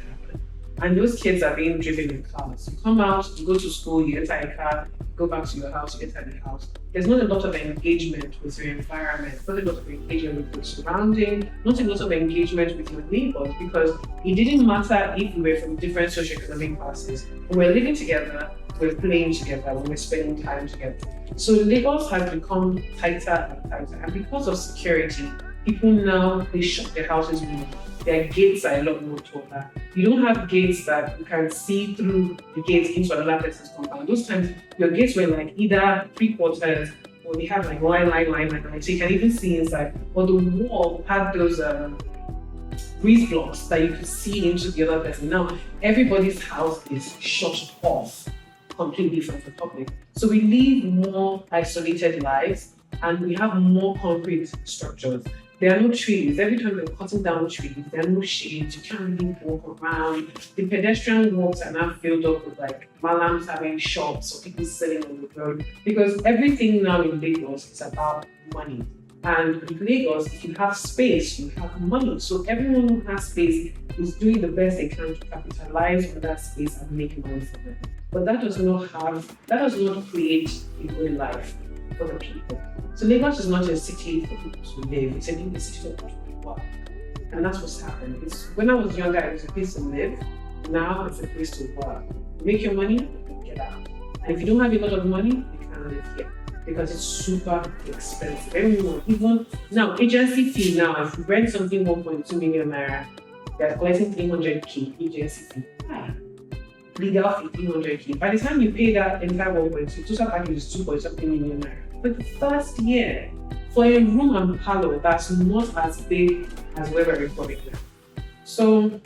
And those kids are being driven in cars. You come out, you go to school, you enter a car, go back to your house, you enter the house. There's not a lot of engagement with your environment, not a lot of engagement with your surrounding, not a lot of engagement with your neighbors because it didn't matter if we were from different socioeconomic classes. We were living together, we're playing together, we're spending time together. So Lagos has become tighter and tighter. And because of security, people now, they shut their houses more. Their gates are a lot more taller. You don't have gates that you can see through the gates into another person's compound. Those times, your gates were like either 3/4 or they have like line. So you can even see inside. Or the wall had those breeze blocks that you could see into the other person. Now, everybody's house is shut off completely from the public. So we live more isolated lives and we have more concrete structures. There are no trees. Every time they're cutting down trees, there are no shades. You can't really walk around. The pedestrian walks are now filled up with like malams having shops or people selling on the road. Because everything now in Lagos is about money. And in Lagos, if you have space, you have money. So everyone who has space is doing the best they can to capitalize on that space and make money from it. But that does not create a good life for the people. So Lagos is not a city for people to live, it's a city for people to work. And that's what's happened. When I was younger, it was a place to live. Now it's a place to work. You make your money, you get out. And if you don't have a lot of money, you can't live here because it's super expensive. Everyone, even now, agency fee now, if you rent something 1.2 million naira, they're collecting 300k agency fee. Legal fee 300k. By the time you pay that entire 1.2, total package is 2.something million naira. But the first year, for a room and parlor that's not as big as where we're recording now. So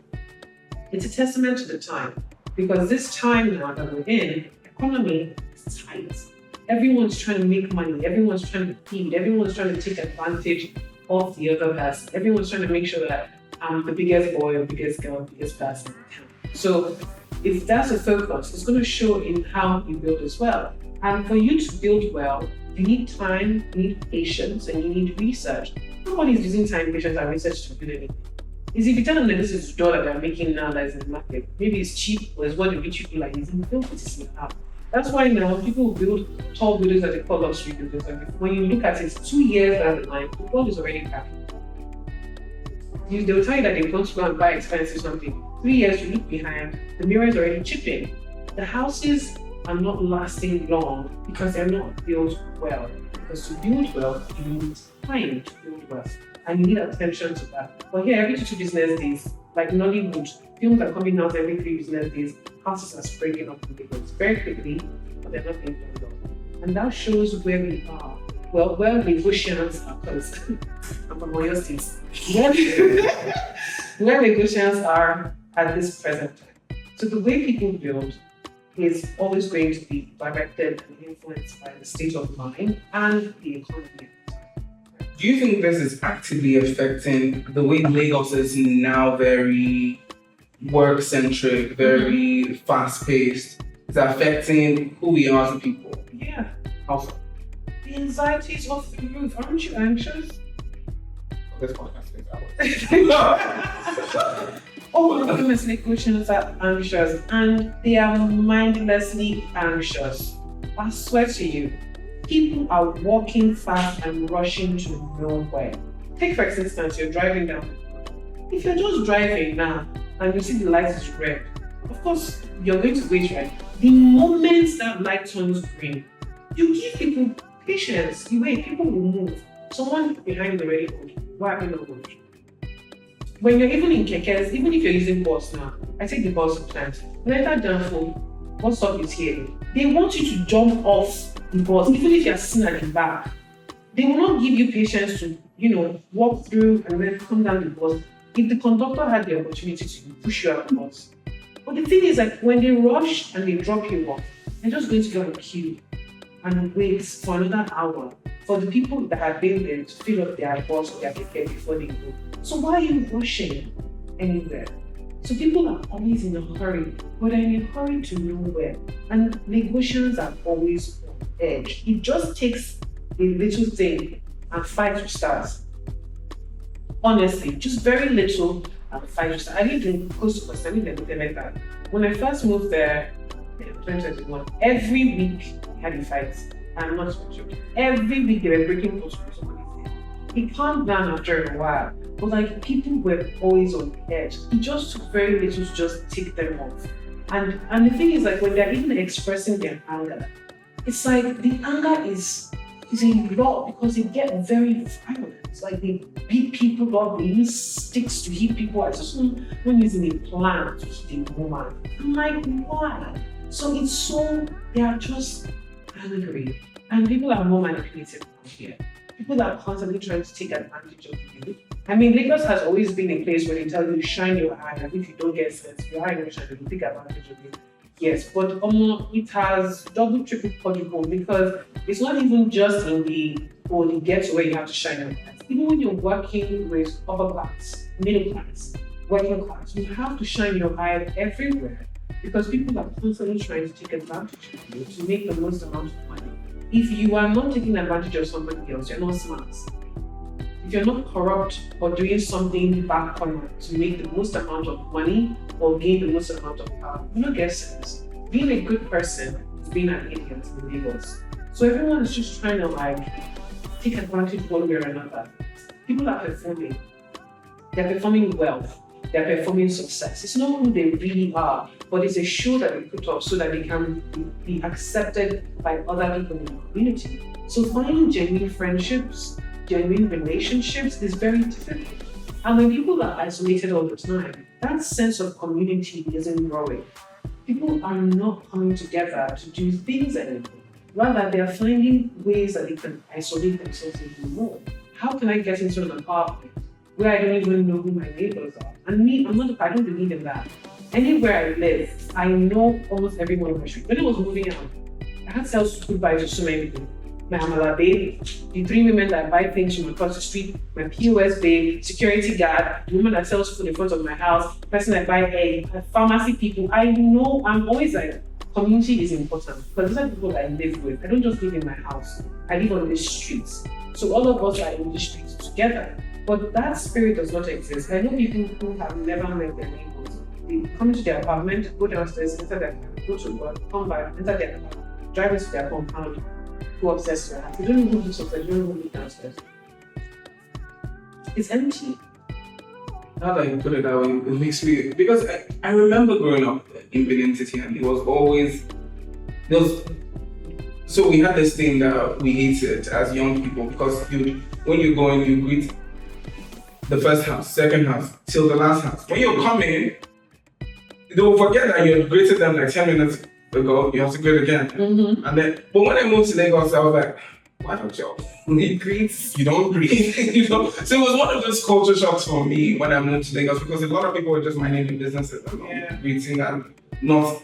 it's a testament to the time, because this time now that we're in, economy is tight. Everyone's trying to make money, everyone's trying to feed, everyone's trying to take advantage of the other person. Everyone's trying to make sure that I'm the biggest boy or biggest girl, biggest person in town. So if that's a focus, it's going to show in how you build as well. And for you to build well, you need time, you need patience, and you need research. Nobody's using time, patience, and research to build anything. Is if you tell them that this is the dollar they're making now that's in the market, maybe it's cheap or it's what the rich people like, it's in build it in your house. That's why now people build tall buildings that they call luxury buildings. And when you look at it, 2 years down the line, the world is already cracking. They will tell you that they want to go and buy expensive something. 3 years, you look behind, the mirror is already chipping. The houses are not lasting long because they're not built well. Because to build well, you need time to build well. And you need attention to that. But here, every 2 business days, like Nollywood, films are coming out every 3 business days, houses are spreading up in Lagos very quickly, but they're not being done well. And that shows where we are. Well, where negotiations are, because I'm from Oyo State. Where negotiations are at this present time. So the way people build is always going to be directed and influenced by the state of mind and the economy. Do you think this is actively affecting the way Lagos is now very work-centric, very fast-paced? It's affecting who we are as people? Yeah. How so? The anxiety is off the roof. Aren't you anxious? This podcast is out. All the women's negotiations are anxious and they are mindlessly anxious. I swear to you, people are walking fast and rushing to nowhere. Take for instance, you're driving down. If you're just driving now and you see the light is red, of course you're going to wait, right? The moment that light turns green, you give people patience. You wait, people will move. Someone behind you already hold. Why are you not moving? When you're even in kekes, even if you're using bus now, I take the bus sometimes. When I enter Danfo, bus stop is here. They want you to jump off the bus, even if you're sitting at the back. They will not give you patience to, walk through and then come down the bus. If the conductor had the opportunity to push you out the bus. But the thing is that when they rush and they drop you off, they're just going to go and queue and wait for another hour for the people that have been there to fill up their bus or their keke before they go. So why are you rushing anywhere? So people are always in a hurry, but they're in a hurry to nowhere. And negotiations are always on edge. It just takes a little thing and fight will start. Honestly, just very little and fight will start. I lived in Coastal Coast, I lived in Temeka. When I first moved there in 2021, every week we had a fight. I'm not joking. Every week they were breaking protocols. It calmed down after a while, but like people were always on the edge. It just took very little to just take them off. And the thing is, like when they're even expressing their anger, it's like the anger is a lot because they get very violent. It's like they beat people up, they use sticks to hit people. I just when using a plan to hit a woman. I'm like, why? So they are just angry. And people are more manipulative here. People are constantly trying to take advantage of you. I mean, Lagos has always been a place where they tell you shine your eye, and if you don't get sense, your eye will shine, they will take advantage of you. Yes, but it has double, triple, quadruple because it's not even just in the ghetto where you have to shine your light. Even when you're working with upper class, middle class, working class, you have to shine your eye everywhere because people are constantly trying to take advantage of you to make the most amount of money. If you are not taking advantage of somebody else, you're not smart. If you're not corrupt or doing something back corner to make the most amount of money or gain the most amount of power, you don't get sense. Being a good person is being an idiot in Lagos. So everyone is just trying to take advantage one way or another. People are performing. They're performing wealth. They're performing success. It's not who they really are, but it's a show that they put up so that they can be accepted by other people in the community. So finding genuine friendships, genuine relationships is very difficult. And when people are isolated all the time, that sense of community isn't growing. People are not coming together to do things anymore. Rather, they're finding ways that they can isolate themselves even more. How can I get into an apartment where I don't even know who my neighbors are? And me, I don't believe in that. Anywhere I live, I know almost everyone on my street. When I was moving out, I had to tell goodbye to so many people. My Amanda babe, the 3 women that buy things from across the street, my POS babe, security guard, the woman that sells food in front of my house, the person that buy egg, pharmacy people. I know I'm always like, community is important because these are people that I live with. I don't just live in my house. I live on the streets. So all of us are in the streets together. But that spirit does not exist. I know people who have never met their neighbors. They come to their apartment, go downstairs, enter their car, go to work, come back, enter their car, drive into their compound, go upstairs to their house. They don't know who lives upstairs, they don't know who lives downstairs. It's empty. Now that you put it that way, it makes me, because I remember growing up in Benin City and it was always, so we had this thing that we hated as young people because when you go in, you greet the first house, second house, till the last house. When you come in, they'll forget that you had greeted them like 10 minutes ago, you have to greet again. Mm-hmm. And then, but when I moved to Lagos, I was like, why don't y'all need greets? You don't greet, you know? So it was one of those culture shocks for me when I moved to Lagos because a lot of people were just minding their businesses and greeting and not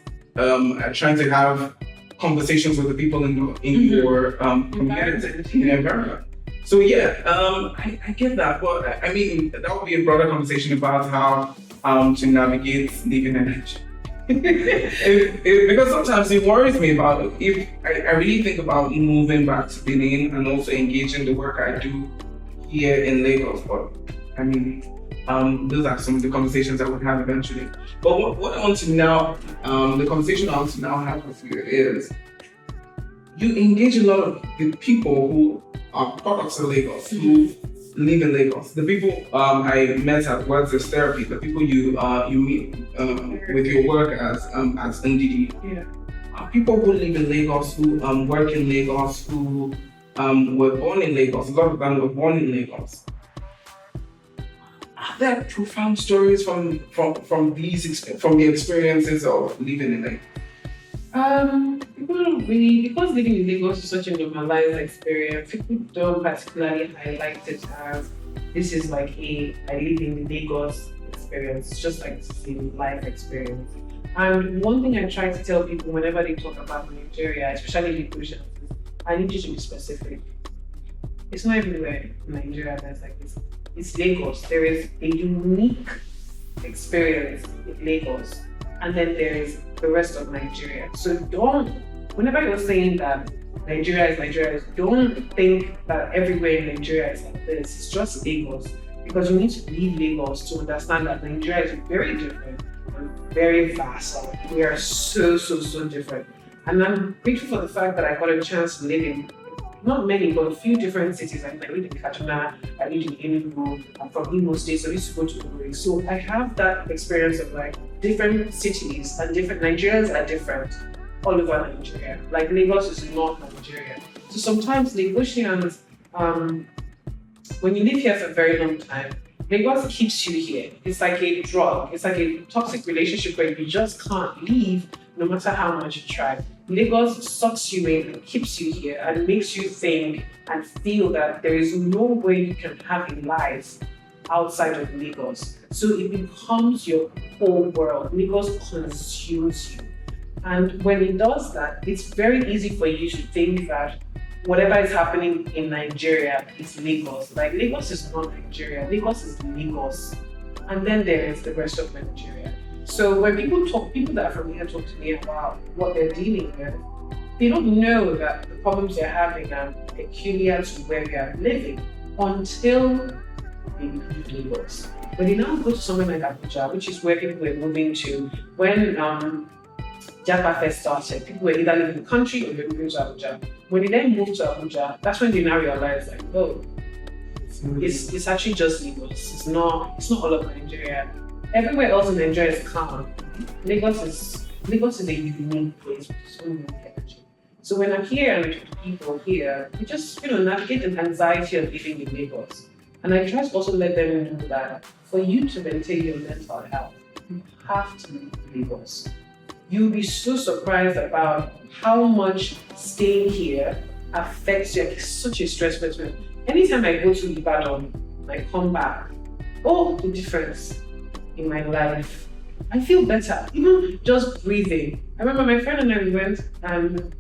trying to have conversations with the people in your community, in your environment. So yeah, I get that, but I mean, that would be a broader conversation about how to navigate living in Nigeria. Because sometimes it worries me about if I really think about moving back to Benin and also engaging the work I do here in Lagos. But I mean, those are some of the conversations I would have eventually. But what I want to now, the conversation I want to now have with you is, you engage a lot of the people who are products of Lagos, who live in Lagos. The people I met at Words of Therapy, the people you meet with your work as NDD, are people who live in Lagos, who work in Lagos, who were born in Lagos. A lot of them were born in Lagos. Are there profound stories from the experiences of living in Lagos? People don't really, because living in Lagos is such a normalized experience, people don't particularly highlight it as this is like I live in Lagos experience. It's just like the life experience. And one thing I try to tell people whenever they talk about Nigeria, especially Lagosians, is I need you to be specific. It's not everywhere in Nigeria that's like this. It's Lagos. There is a unique experience in Lagos, and then there is the rest of Nigeria. So whenever you're saying that Nigeria is, don't think that everywhere in Nigeria is like this. It's just Lagos. Because you need to leave Lagos to understand that Nigeria is very different and very vast. We are so different. And I'm grateful for the fact that I got a chance to live in not many, but a few different cities. I lived in Kaduna, I lived in Enugu, I'm from Imo State, so I used to go to Owerri. So I have that experience of like different cities and different Nigerians are different all over Nigeria. Like Lagos is not Nigeria. So sometimes Lagosians, when you live here for a very long time, Lagos keeps you here. It's like a drug. It's like a toxic relationship where you just can't leave no matter how much you try. Lagos sucks you in and keeps you here and makes you think and feel that there is no way you can have a life outside of Lagos. So it becomes your whole world. Lagos consumes you. And when it does that, it's very easy for you to think that whatever is happening in Nigeria is Lagos. Like Lagos is not Nigeria, Lagos is Lagos. And then there is the rest of Nigeria. So when people that are from here talk to me about what they're dealing with, they don't know that the problems they're having are peculiar to where they are living until they leave Lagos. When you now go to somewhere like Abuja, which is where people were moving to, when Japa first started, people were either living in the country or they were moving to Abuja. When they then moved to Abuja, that's when they now realized like, oh, it's actually just Lagos. It's not all of Nigeria. Everywhere else in Nigeria is calm. Lagos is a unique place with so many energy. So when I'm here and I talk to people here, we just navigate the anxiety of living in Lagos. And I try to also let them know that for you to maintain your mental health, you have to leave Lagos. You'll be so surprised about how much staying here affects you. It's such a stressful experience. Anytime I go to Ibadan, I come back, the difference in my life. I feel better, even just breathing. I remember my friend and I went and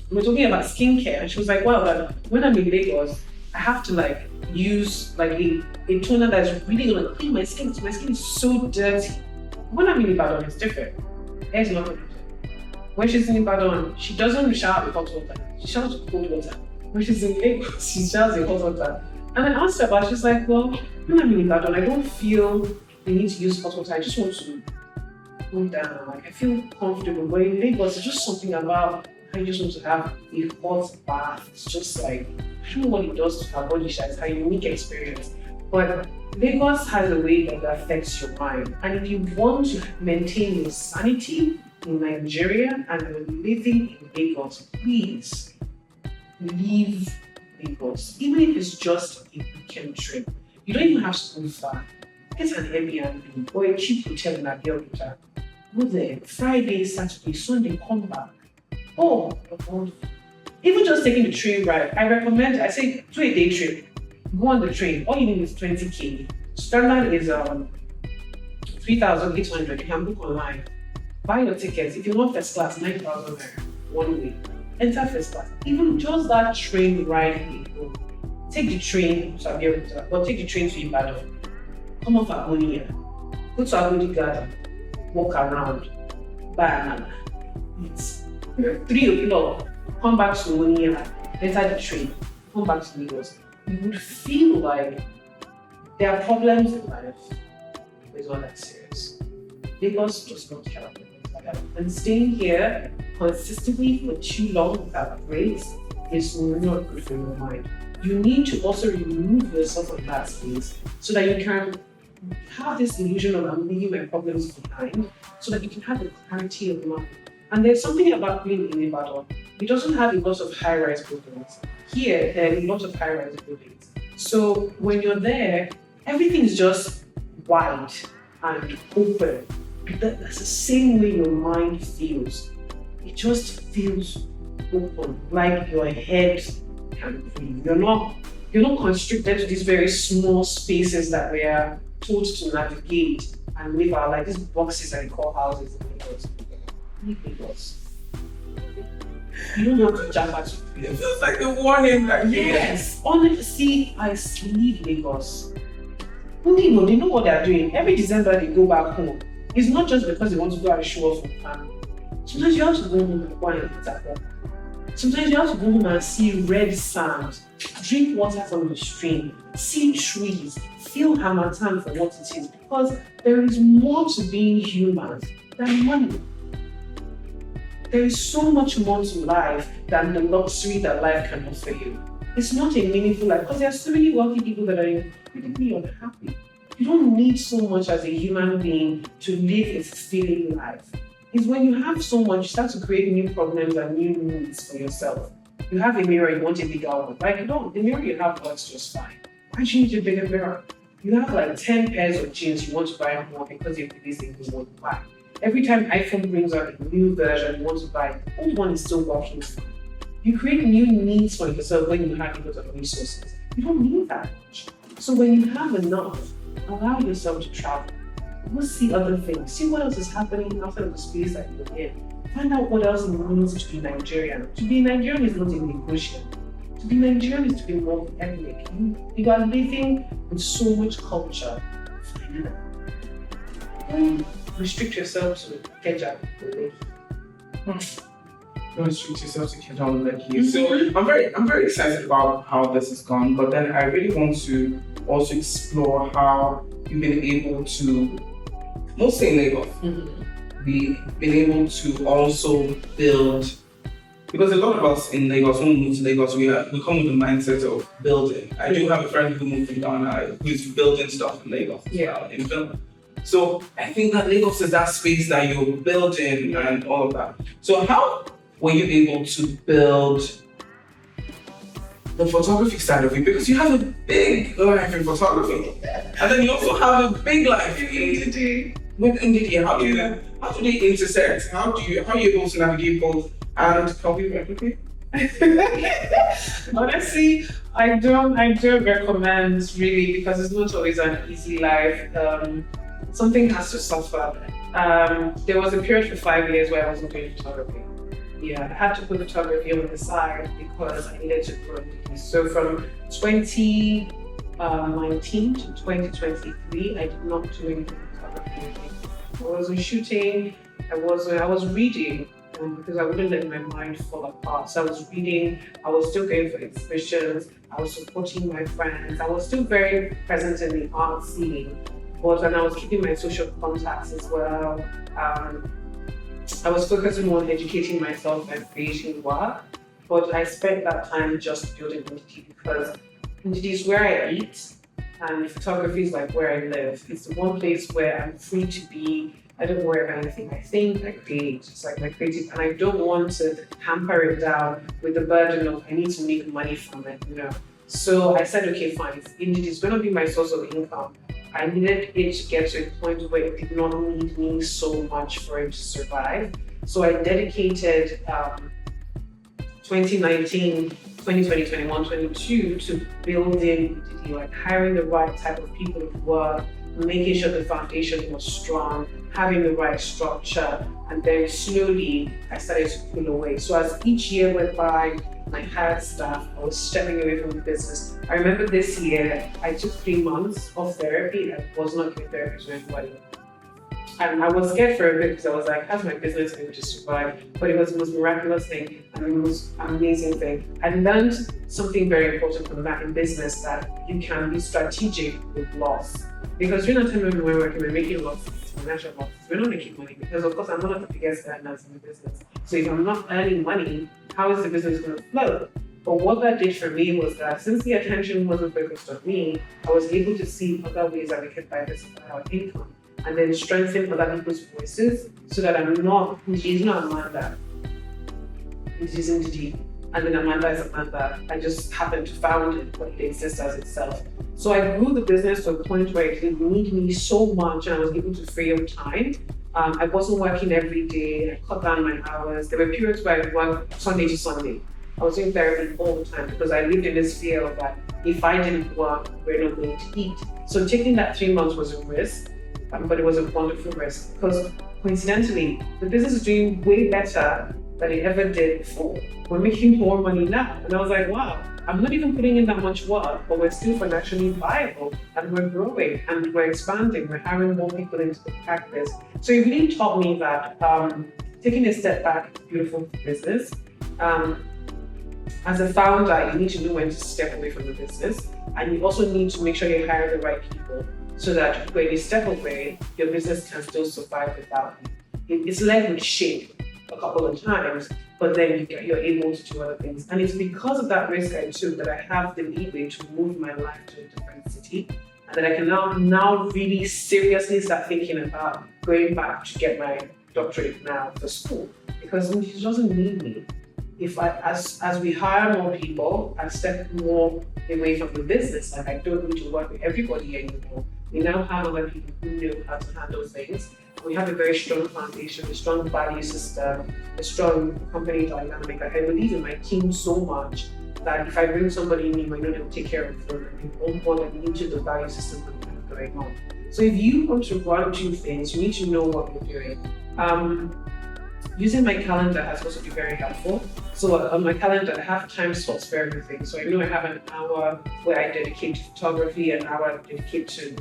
we were talking about skincare, and she was like, well, when I'm in Lagos, I have to use a toner that's really gonna clean my skin. My skin is so dirty. When I'm in Ibadan, it's different. There's nothing. When she's in Ibadan, she doesn't shower with hot water. She showers with cold water. When she's in Lagos, she showers with hot water. And I asked her about it. She's like, well, when I'm in Ibadan, I don't feel the need to use hot water. I just want to cool down. I feel comfortable. But in Lagos, it's just something about I just want to have a hot bath. It's just I don't know what it does to our body. It's a unique experience. But Lagos has a way that affects your mind. And if you want to maintain your sanity in Nigeria and you're living in Lagos, please leave Lagos. Even if it's just a weekend trip. You don't even have to go far. Get an Airbnb or a cheap hotel in Abeokuta. Go there Friday, Saturday, Sunday, come back. Even just taking the train ride, I say to a day trip, go on the train. All you need is 20k. Standard is 3,800. You can book online. Buy your tickets. If you want first class, 9,000 naira one way. Enter first class. Even just that train ride, take the train to Abeokuta or take the train to Ibadan. Come off at Agonia. Go to Agodi Garden. Walk around. Buy another. Eat. 3 o'clock. Come back to Agonia. Enter the train. Come back to Lagos. You would feel like there are problems in life, but it's not that serious. Lagos does not care about things like that. And staying here consistently for too long without breaks is not good for your mind. You need to also remove yourself from that space so that you can have this illusion of I'm leaving my problems behind, so that you can have the clarity of mind. And there's something about being in Ibadan. It doesn't have a lot of high-rise buildings. Here, there are a lot of high-rise buildings. So when you're there, everything is just wide and open. That's the same way your mind feels. It just feels open, like your head can breathe. You're not constricted to these very small spaces that we are told to navigate and live our life. These boxes that we call houses in Lagos. Leave Lagos. You don't have to jump out. It feels like a warning. Yes. Honestly, I leave Lagos. Only they know what they're doing. Every December they go back home. It's not just because they want to go and show off for family. Sometimes you have to go home and go and eat at home. Sometimes you have to go home and see red sand, drink water from the stream, see trees, feel Hamatan for what it is. Because there is more to being human than money. There is so much more to life than the luxury that life can offer you. It's not a meaningful life because there are so many wealthy people that are incredibly unhappy. You don't need so much as a human being to live a fulfilling life. It's when you have so much, you start to create new problems and new needs for yourself. You have a mirror, you want a bigger one. The mirror you have works just fine. Why do you need a bigger mirror? You have 10 pairs of jeans, you want to buy more because you're releasing this one. Why? Every time iPhone brings out a new version you want to buy, the old one is still working fine. You create new needs for yourself when you have a lot of resources. You don't need that much. So when you have enough, allow yourself to travel. Go see other things. See what else is happening outside of the space that you're in. Find out what else it means to be Nigerian. To be Nigerian is not a negotiable. To be Nigerian is to be multi-ethnic. You are living with so much culture. Find it out. Don't restrict yourself to Keja. Don't restrict yourself to Keja like you. So I'm very excited about how this has gone, but then I really want to also explore how you've been able to, mostly in Lagos, we've been able to also build, because a lot of us in Lagos, when we move to Lagos, we come with the mindset of building. I do have a friend who moved from Ghana who's building stuff in Lagos, in film. So I think that Lagos is that space that you're building and all of that. So how were you able to build the photography side of it? Because you have a big life in photography, and then you also have a big life in NDD. With NDD, how do they intersect? How are you able to navigate both? And can we replicate? Honestly, I don't recommend really, because it's not always an easy life. Something has to suffer. There was a period for 5 years where I wasn't doing photography. Yeah, I had to put photography on the side because I needed to grow. So from 2019 to 2023, I did not do any photography. I wasn't shooting. I was reading. Because I wouldn't let my mind fall apart. So I was reading, I was still going for exhibitions, I was supporting my friends, I was still very present in the art scene, and I was keeping my social contacts as well. I was focusing on educating myself and creating work, but I spent that time just building NDD because NDD is where I eat, and photography is like where I live. It's the one place where I'm free to be. I don't worry about anything. I think, I create. It's like my creative, and I don't want to hamper it down with the burden of I need to make money from it, So I said, okay, fine. Indeed, it's going to be my source of income. I needed it to get to a point where it did not need me so much for it to survive. So I dedicated 2019, 2020, 21, 22 to building, like hiring the right type of people to work, making sure the foundation was strong, having the right structure, and then slowly I started to pull away. So as each year went by, I hired staff, I was stepping away from the business. I remember this year, I took 3 months of therapy. I was not giving therapy to anybody. And I was scared for a bit because I was like, how's my business going to survive? But it was the most miraculous thing and the most amazing thing. I learned something very important from that in business, that you can be strategic with loss. Because during that time when we're working, we're making losses, financial losses. We're not making money because, of course, I'm not the biggest earner in the business. So if I'm not earning money, how is the business going to flow? But what that did for me was that since the attention wasn't focused on me, I was able to see other ways that we could diversify our income and then strengthen other people's voices so that I'm not, she's not Amanda, she's NDD, and then Amanda is Amanda. I just happened to found it, but it exists as itself. So I grew the business to a point where it didn't need me so much and I was able to free up time. I wasn't working every day, I cut down my hours. There were periods where I worked Sunday to Sunday. I was doing therapy all the time because I lived in this fear of that if I didn't work, we're not going to eat. So taking that 3 months was a risk, but it was a wonderful risk because coincidentally, the business is doing way better than it ever did before. We're making more money now. And I was like, wow, I'm not even putting in that much work, but we're still financially viable and we're growing and we're expanding. We're hiring more people into the practice. So it really taught me that taking a step back is beautiful for business. As a founder, you need to know when to step away from the business, and you also need to make sure you hire the right people so that when you step away, your business can still survive without you. It's led with shame a couple of times, but then you're able to do other things. And it's because of that risk I took that I have the leeway to move my life to a different city, and that I can now really seriously start thinking about going back to get my doctorate now for school, because it doesn't need me. If as we hire more people and step more away from the business, like I don't need to work with everybody anymore. We now have other people who know how to handle things. We have a very strong foundation, a strong value system, a strong company dynamic. Like I believe in my team so much that if I bring somebody new, I know they'll take care of them and on board and into the value system that we have going on. So if you want to run two things, you need to know what you're doing. Using my calendar has also been very helpful. So on my calendar, I have time slots for everything. So I know I have an hour where I dedicate to photography, an hour I dedicate to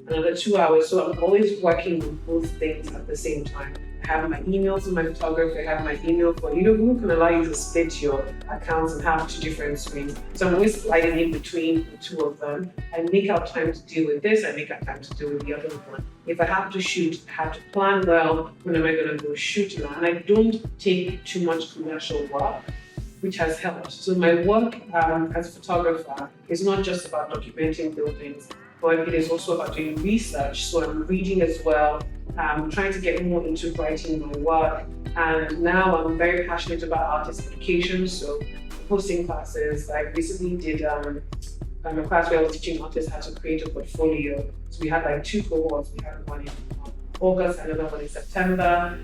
another 2 hours. So I'm always working on both things at the same time. I have my emails for my photography, I have my email for, Google can allow you to split your accounts and have two different screens. So I'm always sliding in between the two of them. I make out time to deal with this, I make out time to deal with the other one. If I have to shoot, I have to plan well, when am I going to go shoot now? And I don't take too much commercial work, which has helped. So my work as a photographer is not just about documenting buildings, but it is also about doing research. So I'm reading as well. I'm trying to get more into writing my work. And now I'm very passionate about artist education. So hosting classes. I recently did a class where I was teaching artists how to create a portfolio. So we had like 2 cohorts. We had one in August, another one in September.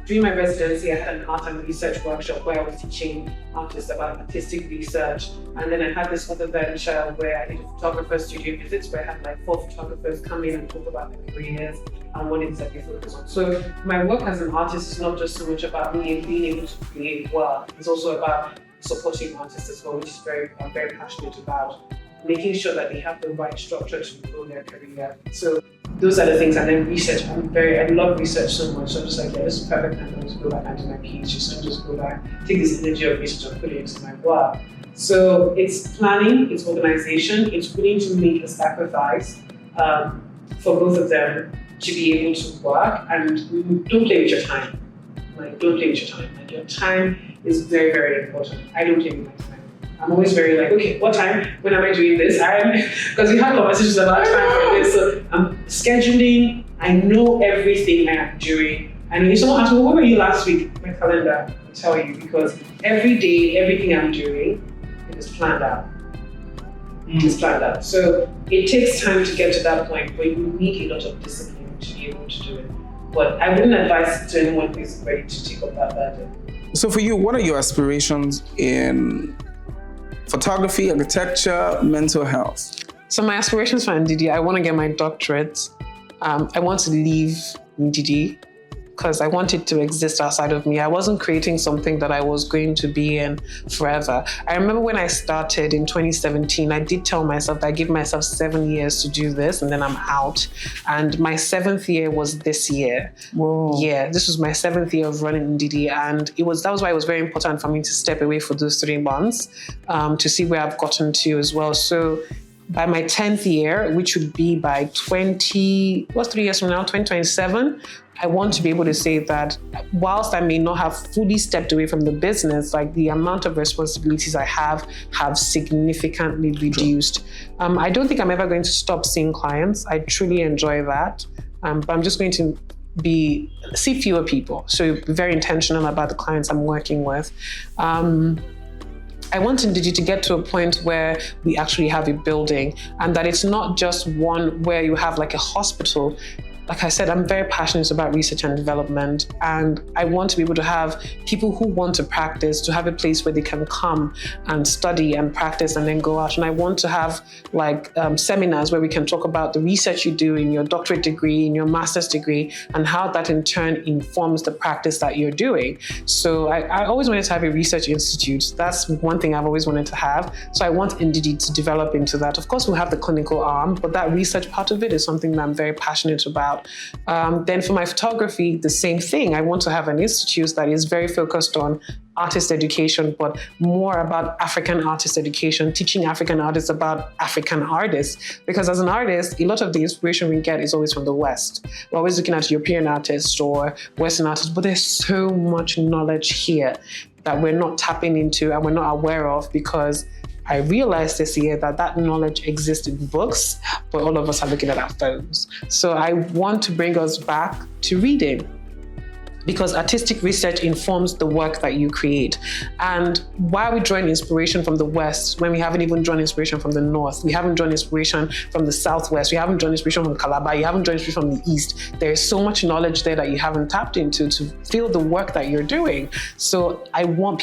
During my residency, I had an art and research workshop where I was teaching artists about artistic research. And then I had this other venture where I did a photographer studio visits where I had like 4 photographers come in and talk about their careers and what exactly focus on. So my work as an artist is not just so much about me being able to create work, it's also about supporting artists as well, which is I'm very passionate about. Making sure that they have the right structure to grow their career. So those are the things. And then research, I love research so much. So I'm just like, yeah, this is perfect time for me to go back and do my PhD. So I'm just go back, take this energy of research and put it into my work. So it's planning, it's organization, it's willing to make a sacrifice for both of them to be able to work. And don't play with your time. Don't play with your time. Your time is very, very important. I don't play with my time. I'm always very like, okay, what time? When am I doing this? Because we have conversations about time for this. So I'm scheduling. I know everything I am doing. And if someone asks me, what were you last week? My calendar will tell you, because every day, everything I'm doing, it is planned out. It is planned out. So it takes time to get to that point, but you need a lot of discipline to be able to do it. But I wouldn't advise to anyone who is ready to take up that burden. So for you, what are your aspirations in photography, architecture, mental health? So my aspirations for NDD, I want to get my doctorate. I want to leave NDD because I want it to exist outside of me. I wasn't creating something that I was going to be in forever. I remember when I started in 2017, I did tell myself that I give myself 7 years to do this and then I'm out. And my 7th year was this year. Whoa. Yeah, this was my 7th year of running NDD. And that was why it was very important for me to step away for those 3 months to see where I've gotten to as well. So by my 10th year, which would be by 3 years from now, 2027, I want to be able to say that whilst I may not have fully stepped away from the business, like the amount of responsibilities I have significantly reduced. I don't think I'm ever going to stop seeing clients. I truly enjoy that. But I'm just going to see fewer people. So be very intentional about the clients I'm working with. I want NDD to get to a point where we actually have a building and that it's not just one where you have like a hospital. Like I said, I'm very passionate about research and development, and I want to be able to have people who want to practice, to have a place where they can come and study and practice and then go out. And I want to have like seminars where we can talk about the research you do in your doctorate degree, in your master's degree, and how that in turn informs the practice that you're doing. So I always wanted to have a research institute. That's one thing I've always wanted to have. So I want NDD to develop into that. Of course, we'll have the clinical arm, but that research part of it is something that I'm very passionate about. Then for my photography, the same thing. I want to have an institute that is very focused on artist education, but more about African artist education, teaching African artists about African artists. Because as an artist, a lot of the inspiration we get is always from the West. We're always looking at European artists or Western artists, but there's so much knowledge here that we're not tapping into and we're not aware of, because I realized this year that knowledge exists in books, but all of us are looking at our phones. So I want to bring us back to reading, because artistic research informs the work that you create. And why are we drawing inspiration from the West when we haven't even drawn inspiration from the North? We haven't drawn inspiration from the Southwest. We haven't drawn inspiration from Calabar. You haven't drawn inspiration from the East. There's so much knowledge there that you haven't tapped into to feel the work that you're doing. So I want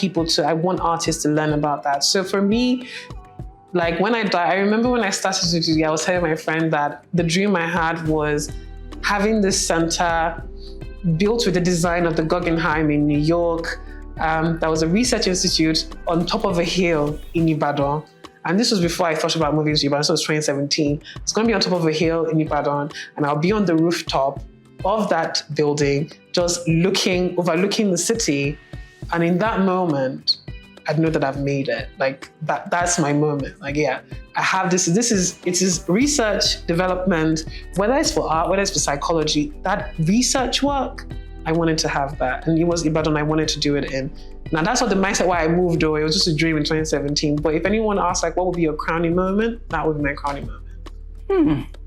artists to learn about that. So for me, Like when I remember when I started to do, I was telling my friend that the dream I had was having this center built with the design of the Guggenheim in New York. That was a research institute on top of a hill in Ibadan. And this was before I thought about moving to Ibadan, so it was 2017. It's going to be on top of a hill in Ibadan, and I'll be on the rooftop of that building, just overlooking the city. And in that moment, I'd know that I've made it. Like that's my moment. Like, yeah, I have this. It is research, development, whether it's for art, whether it's for psychology, that research work, I wanted to have that. And it was Ibadan I wanted to do it in. Now that's not the mindset why I moved, though. It was just a dream in 2017. But if anyone asks, like, what would be your crowning moment? That would be my crowning moment.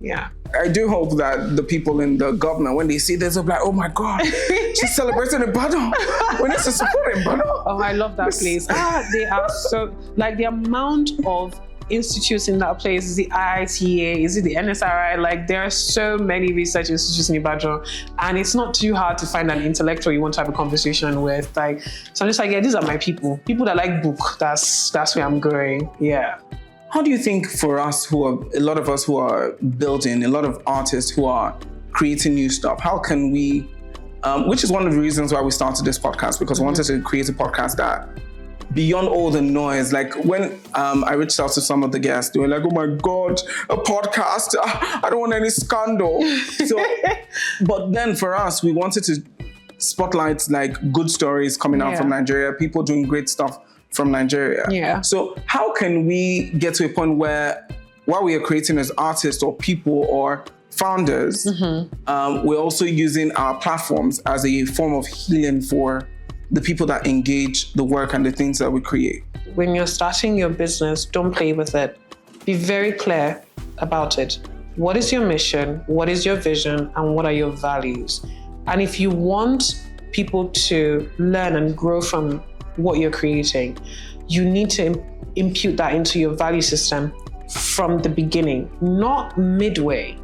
Yeah. I do hope that the people in the government, when they see this, they'll be like, oh my God, she's celebrating Ibadan. We need to support Ibadan. Oh, I love that place. They are so, like the amount of institutes in that place, is the IITA, is it the NSRI? Like there are so many research institutes in Ibadan, and it's not too hard to find an intellectual you want to have a conversation with. Like, so I'm just like, yeah, these are my people that like book. That's where I'm going. Yeah. How do you think for us a lot of us who are building, a lot of artists who are creating new stuff, how can we, which is one of the reasons why we started this podcast, because we wanted to create a podcast that beyond all the noise, like when I reached out to some of the guests, they were like, oh my God, a podcast, I don't want any scandal. So, but then for us, we wanted to spotlight like good stories coming out from Nigeria, people doing great stuff from Nigeria. Yeah. So how can we get to a point where while we are creating as artists or people or founders, we're also using our platforms as a form of healing for the people that engage the work and the things that we create? When you're starting your business, don't play with it. Be very clear about it. What is your mission? What is your vision? And what are your values? And if you want people to learn and grow from what you're creating, you need to impute that into your value system from the beginning, not midway,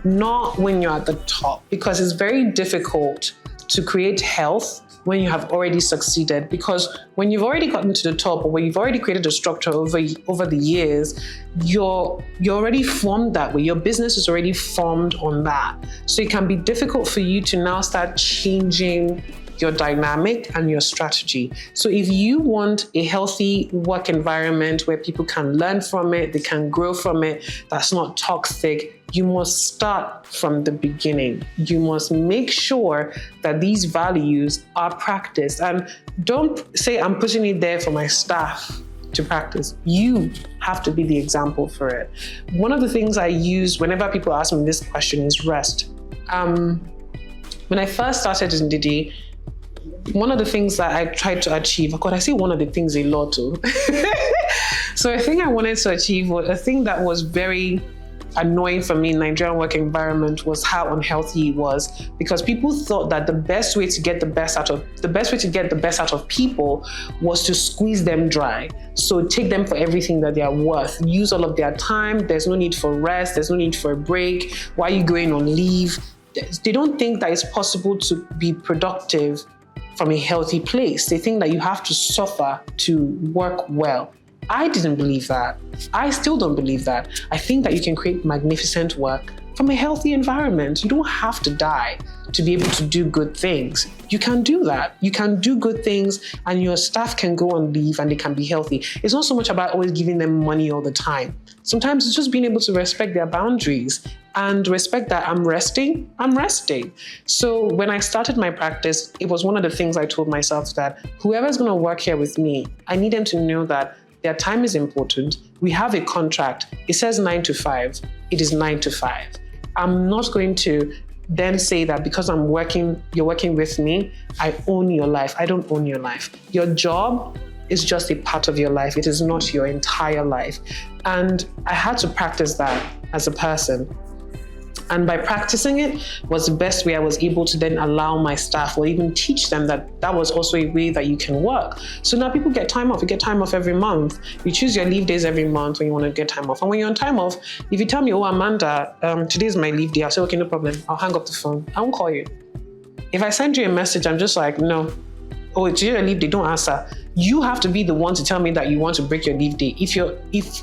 not when you're at the top, because it's very difficult to create health when you have already succeeded, because when you've already gotten to the top, or when you've already created a structure over the years, you're already formed that way. Your business is already formed on that. So it can be difficult for you to now start changing your dynamic and your strategy. So if you want a healthy work environment where people can learn from it, they can grow from it, that's not toxic, you must start from the beginning. You must make sure that these values are practiced. And don't say, I'm putting it there for my staff to practice. You have to be the example for it. One of the things I use whenever people ask me this question is rest. When I first started in Didi, one of the things that I tried to achieve, God, I say one of the things a lot too. So a thing I wanted to achieve was a thing that was very annoying for me in Nigerian work environment was how unhealthy it was, because people thought that the best way to get the best out of people was to squeeze them dry. So take them for everything that they are worth. Use all of their time. There's no need for rest. There's no need for a break. Why are you going on leave? They don't think that it's possible to be productive from a healthy place. They think that you have to suffer to work well. I didn't believe that. I still don't believe that. I think that you can create magnificent work from a healthy environment. You don't have to die to be able to do good things. You can do that. You can do good things and your staff can go on leave and they can be healthy. It's not so much about always giving them money all the time. Sometimes it's just being able to respect their boundaries and respect that I'm resting. So when I started my practice, it was one of the things I told myself that whoever's going to work here with me, I need them to know that their time is important. We have a contract. It says 9 to 5. It is 9 to 5. I'm not going to then say that because you're working with me, I own your life. I don't own your life. Your job is just a part of your life. It is not your entire life. And I had to practice that as a person. And by practicing it was the best way I was able to then allow my staff or even teach them that that was also a way that you can work. So now people get time off. You get time off every month. You choose your leave days every month when you want to get time off. And when you're on time off, if you tell me, oh, Amanda, today's my leave day, I'll say, okay, no problem. I'll hang up the phone. I won't call you. If I send you a message, I'm just like, no. oh, it's your leave day, don't answer. You have to be the one to tell me that you want to break your leave day. If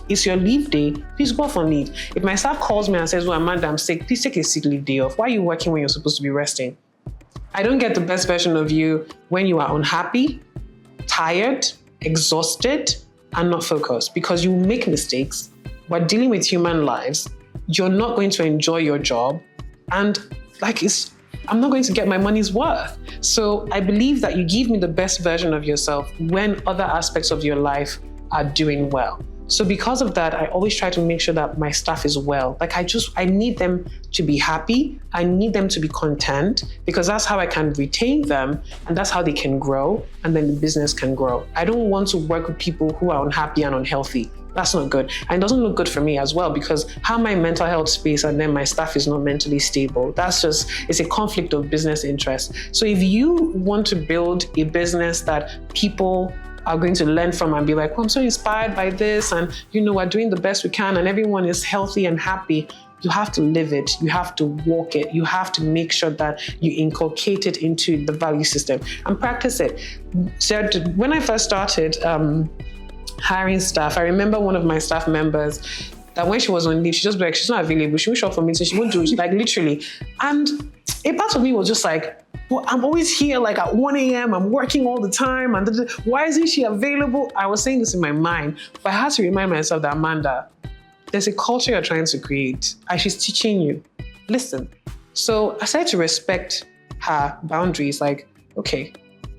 it's your leave day, please go off on leave. If my staff calls me and says, well, Amanda, I'm sick, please take a sick leave day off. Why are you working when you're supposed to be resting? I don't get the best version of you when you are unhappy, tired, exhausted, and not focused, because you make mistakes. We're dealing with human lives. You're not going to enjoy your job. And I'm not going to get my money's worth. So I believe that you give me the best version of yourself when other aspects of your life are doing well. So because of that, I always try to make sure that my staff is well. I need them to be happy. I need them to be content, because that's how I can retain them, and that's how they can grow, and then the business can grow. I don't want to work with people who are unhappy and unhealthy. That's not good. And it doesn't look good for me as well, because how my mental health space and then my staff is not mentally stable. It's a conflict of business interest. So if you want to build a business that people are going to learn from and be like, oh, I'm so inspired by this, and we're doing the best we can, and everyone is healthy and happy, you have to live it. You have to walk it. You have to make sure that you inculcate it into the value system and practice it. So when I first started hiring staff, I remember one of my staff members that when she was on leave, she just be like, she's not available. She won't show up for me, so she won't do it. Like literally. And a part of me was just like, well, I'm always here like at 1 a.m. I'm working all the time. And why isn't she available? I was saying this in my mind, but I had to remind myself that, Amanda, there's a culture you're trying to create, and she's teaching you. Listen. So I started to respect her boundaries. Like, okay,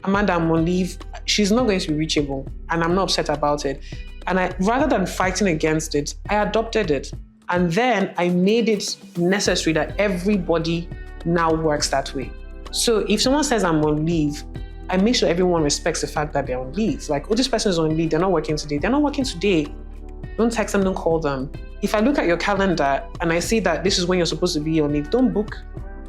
Amanda, I'm on leave. She's not going to be reachable, and I'm not upset about it. And rather than fighting against it, I adopted it. And then I made it necessary that everybody now works that way. So if someone says I'm on leave, I make sure everyone respects the fact that they're on leave. Like, oh, this person is on leave, they're not working today. They're not working today. Don't text them, don't call them. If I look at your calendar and I see that this is when you're supposed to be on leave, don't book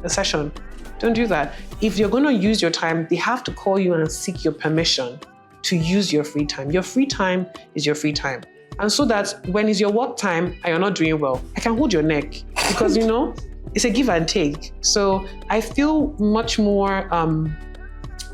a session. Don't do that. If you're going to use your time, they have to call you and seek your permission to use your free time. Your free time is your free time. And so that when it's your work time and you're not doing well, I can hold your neck, because, it's a give and take. So I feel much more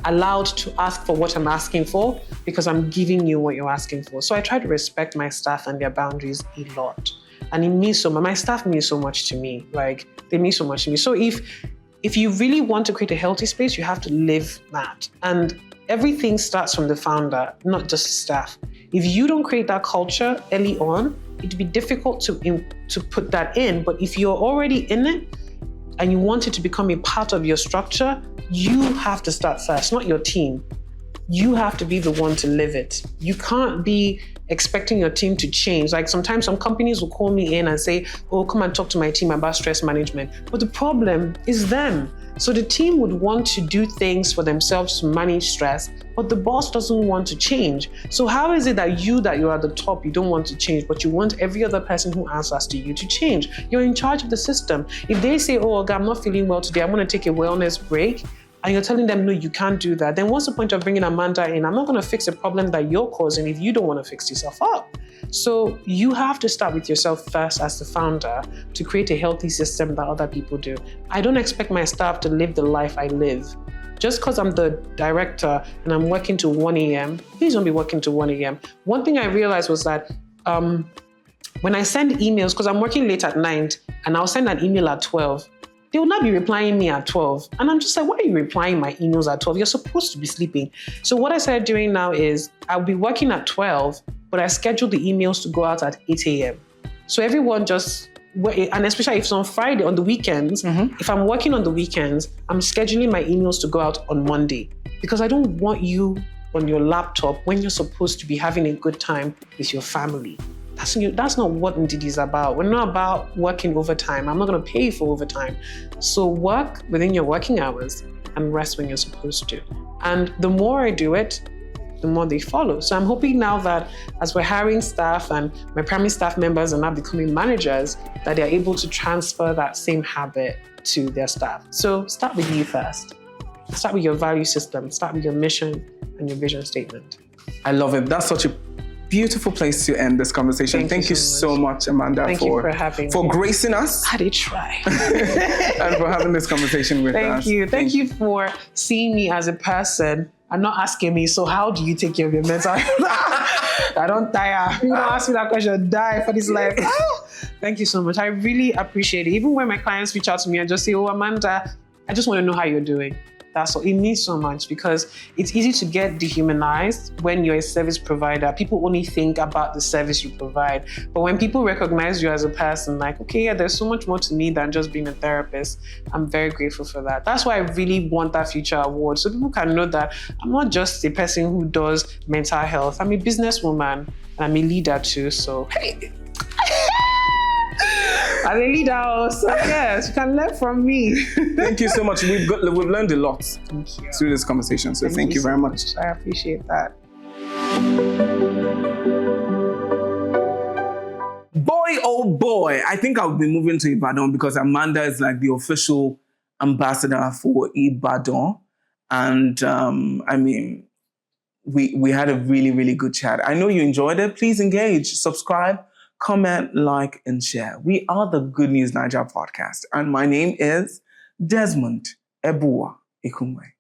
allowed to ask for what I'm asking for, because I'm giving you what you're asking for. So I try to respect my staff and their boundaries a lot. And it means so much. My staff means so much to me. Like, they mean so much to me. So if you really want to create a healthy space, you have to live that. And everything starts from the founder, not just staff. If you don't create that culture early on, it'd be difficult to put that in. But if you're already in it and you want it to become a part of your structure, you have to start first, not your team. You have to be the one to live it. You can't be expecting your team to change. Like sometimes some companies will call me in and say, oh, come and talk to my team about stress management. But the problem is them. So the team would want to do things for themselves to manage stress, but the boss doesn't want to change. So how is it that you're at the top, you don't want to change, but you want every other person who answers to you to change? You're in charge of the system. If they say, oh, okay, I'm not feeling well today, I'm going to take a wellness break, and you're telling them, no, you can't do that, then what's the point of bringing Amanda in? I'm not going to fix a problem that you're causing if you don't want to fix yourself up. So you have to start with yourself first as the founder to create a healthy system that other people do. I don't expect my staff to live the life I live. Just because I'm the director and I'm working to 1 a.m., please don't be working to 1 a.m. One thing I realized was that when I send emails, because I'm working late at night, and I'll send an email at 12, they will not be replying me at 12. And I'm just like, why are you replying my emails at 12? You're supposed to be sleeping. So what I started doing now is I'll be working at 12, but I schedule the emails to go out at 8 a.m. So everyone just, and especially if it's on Friday, on the weekends, if I'm working on the weekends, I'm scheduling my emails to go out on Monday, because I don't want you on your laptop when you're supposed to be having a good time with your family. That's not what Ndidi is about. We're not about working overtime. I'm not going to pay you for overtime. So work within your working hours and rest when you're supposed to. And the more I do it, the more they follow. So I'm hoping now that as we're hiring staff and my primary staff members are now becoming managers, that they're able to transfer that same habit to their staff. So start with you first. Start with your value system. Start with your mission and your vision statement. I love it. That's such a beautiful place to end this conversation. Thank you so much, Amanda, Thank you for having me. Gracing us. I did try. And for having this conversation with us. Thank you. Thank you for seeing me as a person are not asking me, so how do you take care of your mental health? I don't tire. You don't ask me that question, die for this life. Thank you so much. I really appreciate it. Even when my clients reach out to me and just say, oh, Amanda, I just want to know how you're doing. That's all. It means so much because it's easy to get dehumanized when you're a service provider. People only think about the service you provide. But when people recognize you as a person, like, okay, yeah, there's so much more to me than just being a therapist, I'm very grateful for that. That's why I really want that future award. So people can know that I'm not just a person who does mental health. I'm a businesswoman and I'm a leader too. So, hey. I'm a leader, so yes, you can learn from me. Thank you so much. We've learned a lot through this conversation. So thank you very much. I appreciate that. Boy, oh boy, I think I'll be moving to Ibadan because Amanda is like the official ambassador for Ibadan. And I mean, we had a really, really good chat. I know you enjoyed it. Please engage, subscribe, comment, like, and share. We are the Good News Niger podcast. And my name is Desmond Iheme.